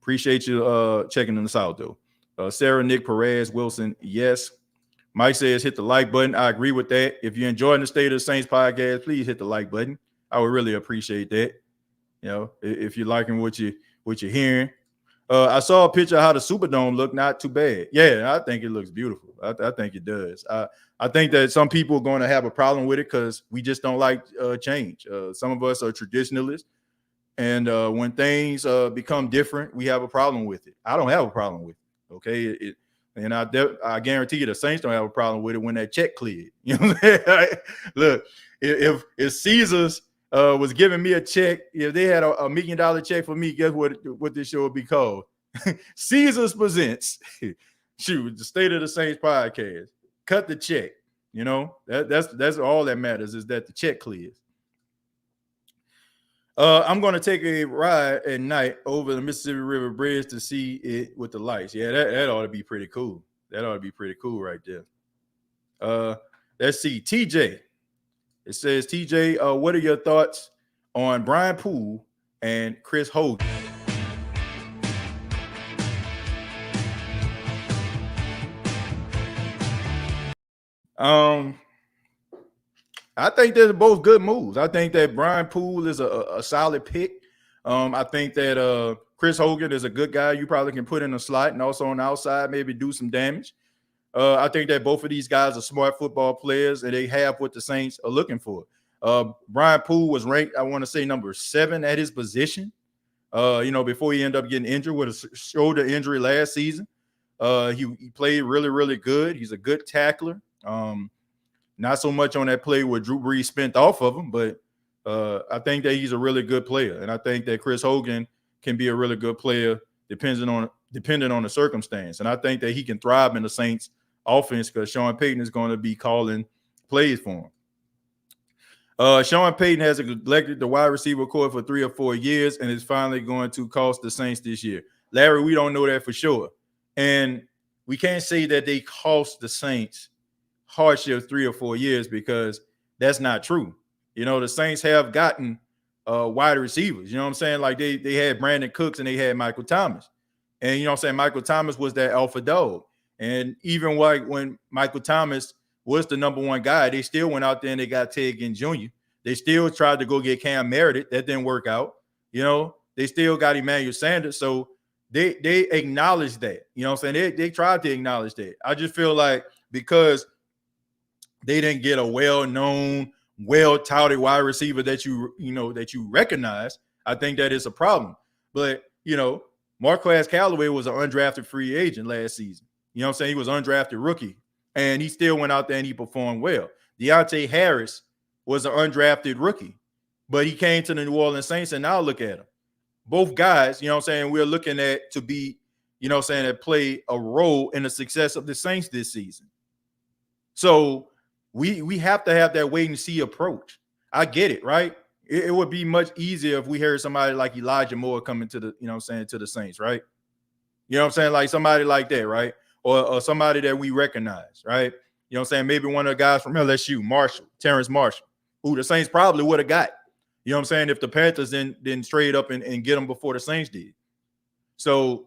S1: Appreciate you checking us out, though. Sarah, Nick, Perez, Wilson, yes. Mike says hit the like button. I agree with that. If you're enjoying the State of the Saints podcast, please hit the like button. I would really appreciate that. If you're liking what you're hearing. I saw a picture of how the Superdome looked. Not too bad. Yeah, I think it looks beautiful. I think it does. I think that some people are going to have a problem with it because we just don't like change. Some of us are traditionalists. And when things become different, we have a problem with it. I don't have a problem with it. Okay. And I guarantee you the Saints don't have a problem with it when that check cleared. You know what I'm saying? Look, if Caesars was giving me a check, if they had a $1 million check for me, guess what this show would be called? Caesars presents the State of the Saints podcast. Cut the check. That's all that matters, is that the check clears. I'm going to take a ride at night over the Mississippi River Bridge to see it with the lights. Yeah, that ought to be pretty cool. That ought to be pretty cool right there. Let's see. TJ. It says, TJ, what are your thoughts on Brian Poole and Chris Hogan? I think they're both good moves. I think that Brian Poole is a solid pick. I think that Chris Hogan is a good guy you probably can put in a slot and also on the outside maybe do some damage. I think that both of these guys are smart football players, and they have what the Saints are looking for. Brian Poole was ranked, I want to say, number 7 at his position, before he ended up getting injured with a shoulder injury last season. He played really, really good. He's a good tackler. Not so much on that play where Drew Brees spent off of him, but I think that he's a really good player. And I think that Chris Hogan can be a really good player depending on the circumstance. And I think that he can thrive in the Saints offense because Sean Payton is going to be calling plays for him. Sean Payton has neglected the wide receiver core for 3 or 4 years and is finally going to cost the Saints this year. Larry, we don't know that for sure. And we can't say that they cost the Saints hardship 3 or 4 years because that's not true. The Saints have gotten wide receivers. You know what I'm saying? Like they had Brandon Cooks and they had Michael Thomas. And you know what I'm saying? Michael Thomas was that alpha dog. And even like when Michael Thomas was the number one guy, they still went out there and they got Ted Ginn Jr. They still tried to go get Cam Meredith. That didn't work out. They still got Emmanuel Sanders. So they acknowledged that. You know what I'm saying? They tried to acknowledge that. I just feel like because they didn't get a well-known, well-touted wide receiver that you recognize, I think that is a problem. But, Marquez Callaway was an undrafted free agent last season. You know what I'm saying? He was an undrafted rookie. And he still went out there and he performed well. Deontay Harris was an undrafted rookie. But he came to the New Orleans Saints, and now look at him. Both guys, you know what I'm saying, we're looking at to be, you know what I'm saying, that play a role in the success of the Saints this season. So we have to have that wait and see approach. I get it, right? It would be much easier if we heard somebody like Elijah Moore coming to the, you know what I'm saying, to the Saints, right? You know what I'm saying? Like somebody like that, right? Or somebody that we recognize, right? You know what I'm saying? Maybe one of the guys from LSU, Terrence Marshall, who the Saints probably would have got. You know what I'm saying? If the Panthers didn't trade up and get them before the Saints did. So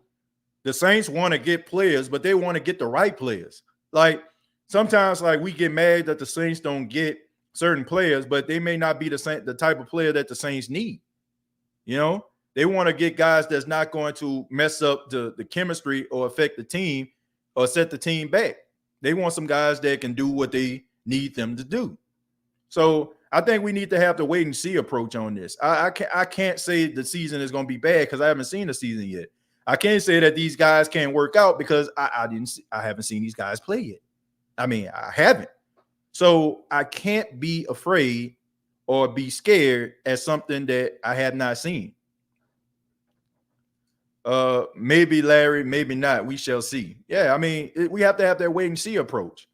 S1: the Saints want to get players, but they want to get the right players. Like sometimes like we get mad that the Saints don't get certain players, but they may not be the type of player that the Saints need. They want to get guys that's not going to mess up the chemistry or affect the team or set the team back. They want some guys that can do what they need them to do. So I think we need to have the wait and see approach on this. I can't say the season is going to be bad because I haven't seen the season yet. I can't say that these guys can't work out because I haven't seen these guys play yet. I mean, I haven't. So I can't be afraid or be scared at something that I have not seen. Maybe Larry, maybe not. We shall see. Yeah, I mean, we have to have that wait and see approach.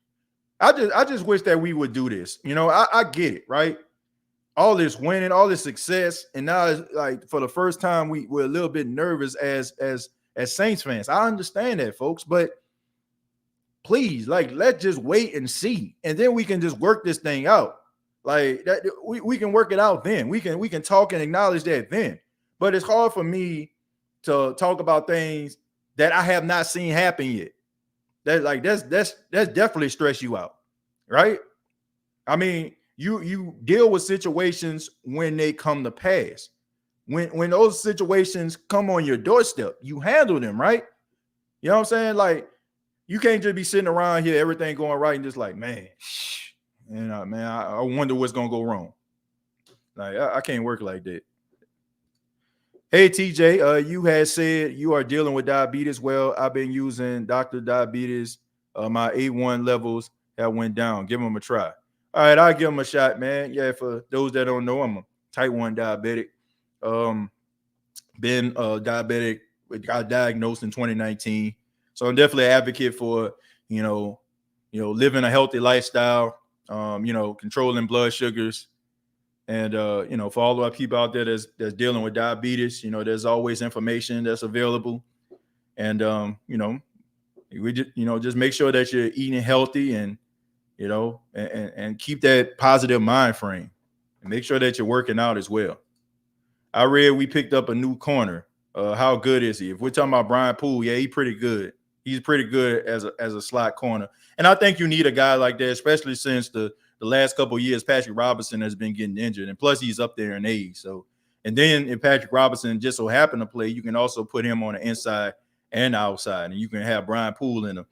S1: I just wish that we would do this. I get it, right? All this winning, all this success, and now it's like for the first time we're a little bit nervous as Saints fans. I understand that, folks, but please, like, let's just wait and see, and then we can just work this thing out. Like that, we can work it out then. We can talk and acknowledge that then. But it's hard for me to talk about things that I have not seen happen yet. That's definitely stress you out, right? I mean, you deal with situations when they come to pass. When those situations come on your doorstep, you handle them, right? You know what I'm saying? Like, you can't just be sitting around here, everything going right, and just like, man, I wonder what's gonna go wrong. Like, I can't work like that. Hey, TJ, you had said you are dealing with diabetes. Well, I've been using Dr. Diabetes. My A1 levels have went down. Give them a try. All right, I'll give them a shot, man. Yeah, for those that don't know, I'm a type 1 diabetic. Been diabetic, got diagnosed in 2019. So I'm definitely an advocate for, living a healthy lifestyle, controlling blood sugars. And, for all of our people out there that's dealing with diabetes, there's always information that's available. And, we just make sure that you're eating healthy and, and keep that positive mind frame and make sure that you're working out as well. I read we picked up a new corner. How good is he? If we're talking about Brian Poole, yeah, he's pretty good. He's pretty good as a slot corner. And I think you need a guy like that, especially since the last couple of years, Patrick Robinson has been getting injured. And plus he's up there in age. So, and then if Patrick Robinson just so happened to play, you can also put him on the inside and the outside. And you can have Brian Poole in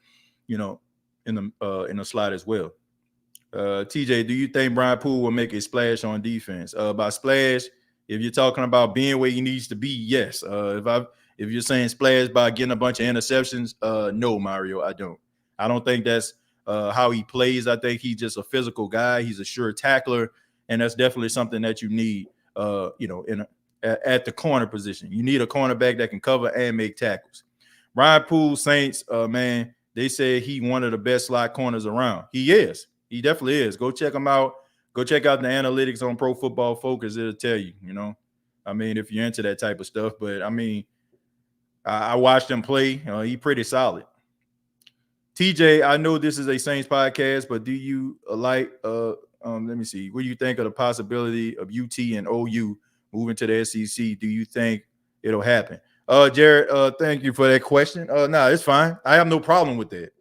S1: the slot as well. TJ, do you think Brian Poole will make a splash on defense? By splash, if you're talking about being where he needs to be, yes. If you're saying splash by getting a bunch of interceptions, no, Mario, I don't. I don't think that's how he plays. I think he's just a physical guy. He's a sure tackler, and that's definitely something that you need, at the corner position. You need a cornerback that can cover and make tackles. Brian Poole, Saints, man, they say he one of the best slot corners around. He is. He definitely is. Go check him out. Go check out the analytics on Pro Football Focus. It'll tell you, I mean, if you're into that type of stuff. But, I mean, I watched him play. He's pretty solid. TJ, I know this is a Saints podcast, but do you let me see. What do you think of the possibility of UT and OU moving to the SEC? Do you think it'll happen? Jared, thank you for that question. No, it's fine. I have no problem with that.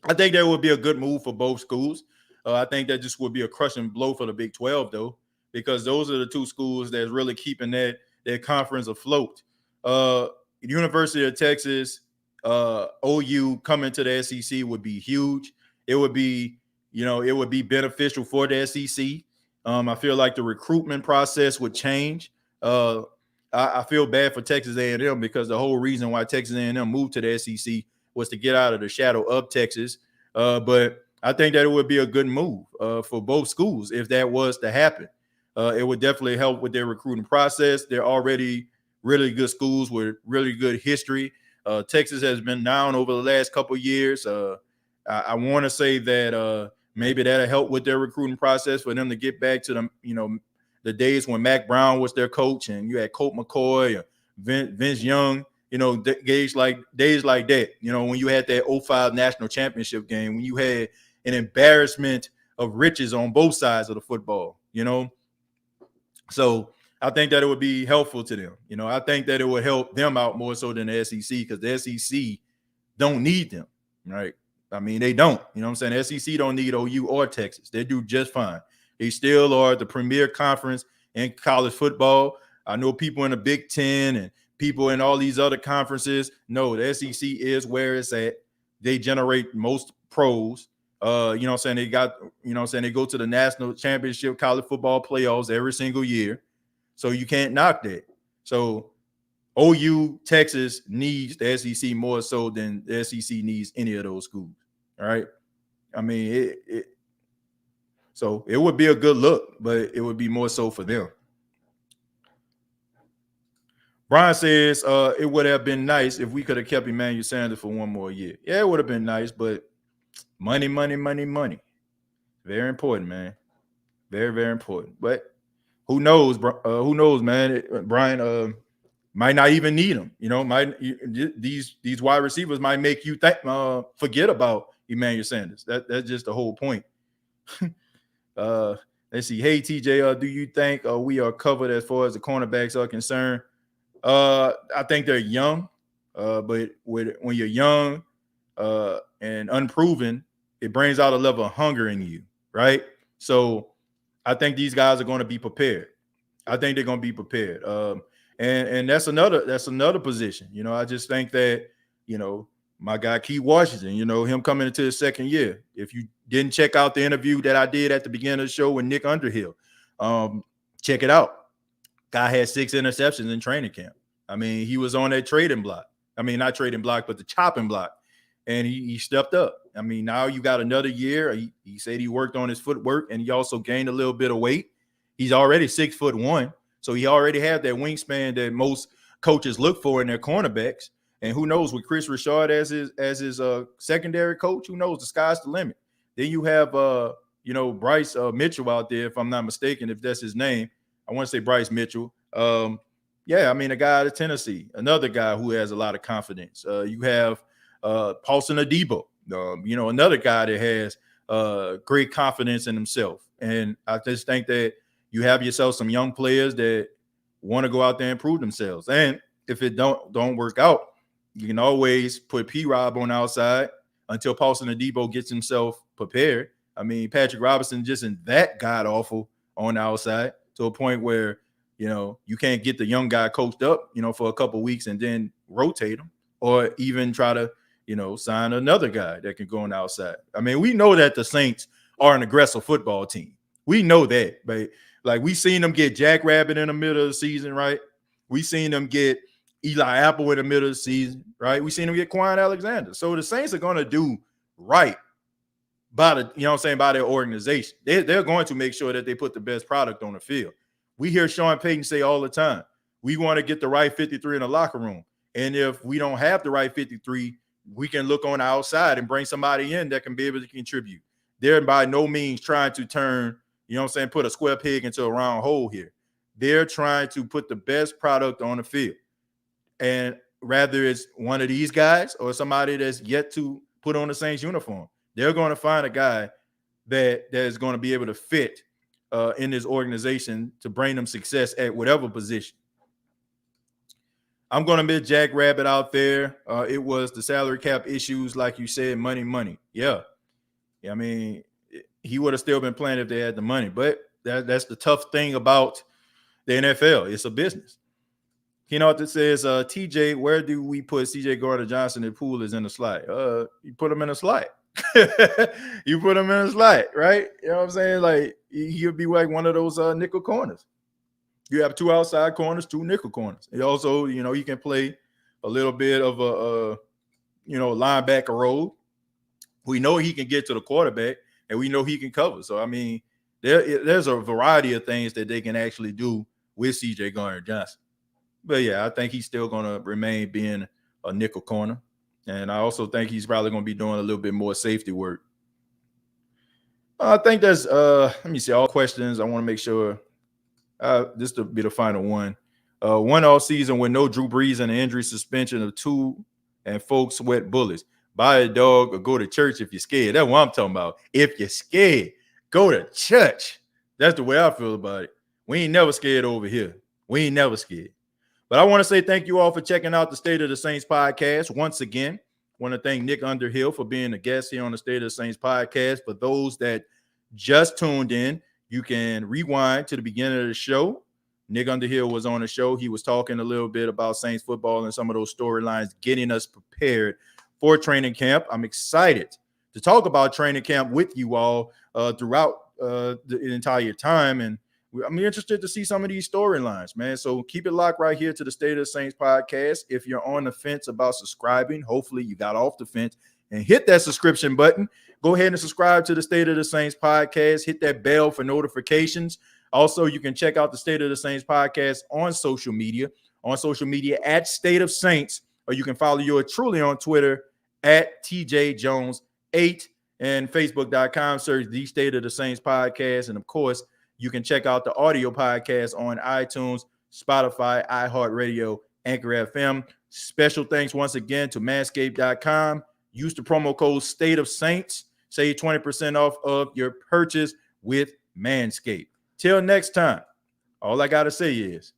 S1: I think that would be a good move for both schools. I think that just would be a crushing blow for the Big 12, though, because those are the two schools that's really keeping that conference afloat. University of Texas, OU coming to the SEC would be huge. It would be, it would be beneficial for the SEC. I feel like the recruitment process would change. I feel bad for Texas A&M because the whole reason why Texas A&M moved to the SEC was to get out of the shadow of Texas. But I think that it would be a good move for both schools if that was to happen. It would definitely help with their recruiting process. They're already really good schools with really good history. Texas has been down over the last couple of years. I want to say that maybe that'll help with their recruiting process for them to get back to the days when Mac Brown was their coach and you had Colt McCoy, Vince Young, days like that, when you had that 2005 national championship game, when you had an embarrassment of riches on both sides of the football, So I think that it would be helpful to them. I think that it would help them out more so than the SEC because the SEC don't need them, right? I mean, they don't. You know what I'm saying? The SEC don't need OU or Texas. They do just fine. They still are the premier conference in college football. I know people in the Big Ten and people in all these other conferences. No, the SEC is where it's at. They generate most pros. They got, they go to the national championship college football playoffs every single year. So you can't knock that. So OU, Texas needs the SEC more so than the SEC needs any of those schools. All right. I mean, so it would be a good look, but it would be more so for them. Brian says it would have been nice if we could have kept Emmanuel Sanders for one more year. Yeah, it would have been nice, but money. Very important, man. Very, very important. But who knows? Who knows, man? Brian might not even need him. These wide receivers might make you forget about Emmanuel Sanders. That's just the whole point. Let's see. Hey, TJ, do you think we are covered as far as the cornerbacks are concerned? I think they're young, but when you're young and unproven, it brings out a level of hunger in you, right? So I think these guys are going to be prepared. I think they're going to be prepared. And that's another position. I just think that, my guy Keith Washington, him coming into his second year. If you didn't check out the interview that I did at the beginning of the show with Nick Underhill, check it out. Guy had 6 interceptions in training camp. I mean, he was on that trading block. I mean, not trading block, but the chopping block. And he stepped up. I mean, now you got another year. He said he worked on his footwork and he also gained a little bit of weight. He's already 6'1", so he already had that wingspan that most coaches look for in their cornerbacks. And who knows, with Chris Richard as his secondary coach, who knows, the sky's the limit. Then you have Bryce Mitchell out there, if I'm not mistaken, if that's his name. I want to say Bryce Mitchell. Yeah, I mean, a guy out of Tennessee, another guy who has a lot of confidence. You have Paulson Adebo, another guy that has great confidence in himself. And I just think that you have yourself some young players that want to go out there and prove themselves. And if it don't work out, you can always put P-Rob on the outside until Paulson Adebo gets himself prepared. I mean, Patrick Robinson just isn't that god-awful on the outside to a point where, you can't get the young guy coached up, for a couple of weeks and then rotate him or even try to, sign another guy that can go on the outside. I mean, we know that the Saints are an aggressive football team. We know that, but like we seen them get Jack Rabbit in the middle of the season, right? We seen them get Eli Apple in the middle of the season, right? We seen them get Quan Alexander. So the Saints are going to do right by by their organization. They're going to make sure that they put the best product on the field. We hear Sean Payton say all the time, we want to get the right 53 in the locker room. And if we don't have the right 53, we can look on the outside and bring somebody in that can be able to contribute. They're by no means trying to turn you know what I'm saying, put a square peg into a round hole here. They're trying to put the best product on the field. And rather it's one of these guys or somebody that's yet to put on the Saints uniform, they're going to find a guy that is going to be able to fit in this organization to bring them success at whatever position. I'm going to admit Jack Rabbit out there. It was the salary cap issues, like you said, money. Yeah. I mean, he would have still been playing if they had the money. But that's the tough thing about the NFL. It's a business. You know what this says? TJ, where do we put CJ Gardner-Johnson if Poole is in the slide? You put him in a slide. You put him in a slide, right? You know what I'm saying? Like, he'll be like one of those nickel corners. You have 2 outside corners, 2 nickel corners. He also, you know, he can play a little bit of a linebacker role. We know he can get to the quarterback, and we know he can cover. So, I mean, there's a variety of things that they can actually do with CJ Gardner-Johnson. But, yeah, I think he's still going to remain being a nickel corner. And I also think he's probably going to be doing a little bit more safety work. I think that's, let me see, all questions. I want to make sure. This will be the final one. One all season with no Drew Brees and an injury suspension of 2 and folks sweat bullets. Buy a dog or go to church if you're scared. That's what I'm talking about. If you're scared, go to church. That's the way I feel about it. We ain't never scared over here. We ain't never scared. But I want to say thank you all for checking out the State of the Saints podcast. Once again, I want to thank Nick Underhill for being a guest here on the State of the Saints podcast. For those that just tuned in, you can rewind to the beginning of the show. Nick Underhill was on the show. He was talking a little bit about Saints football and some of those storylines, getting us prepared for training camp. I'm excited to talk about training camp with you all throughout the entire time. And I'm interested to see some of these storylines, man. So keep it locked right here to the State of the Saints podcast. If you're on the fence about subscribing, hopefully you got off the fence and hit that subscription button. Go ahead and subscribe to the State of the Saints podcast. Hit that bell for notifications. Also, you can check out the State of the Saints podcast on social media at State of Saints, or you can follow yours truly on Twitter at TJJones8 and Facebook.com. Search the State of the Saints podcast. And of course, you can check out the audio podcast on iTunes, Spotify, iHeartRadio, Anchor FM. Special thanks once again to Manscaped.com. Use the promo code State of Saints. Save 20% off of your purchase with Manscaped. Till next time, all I got to say is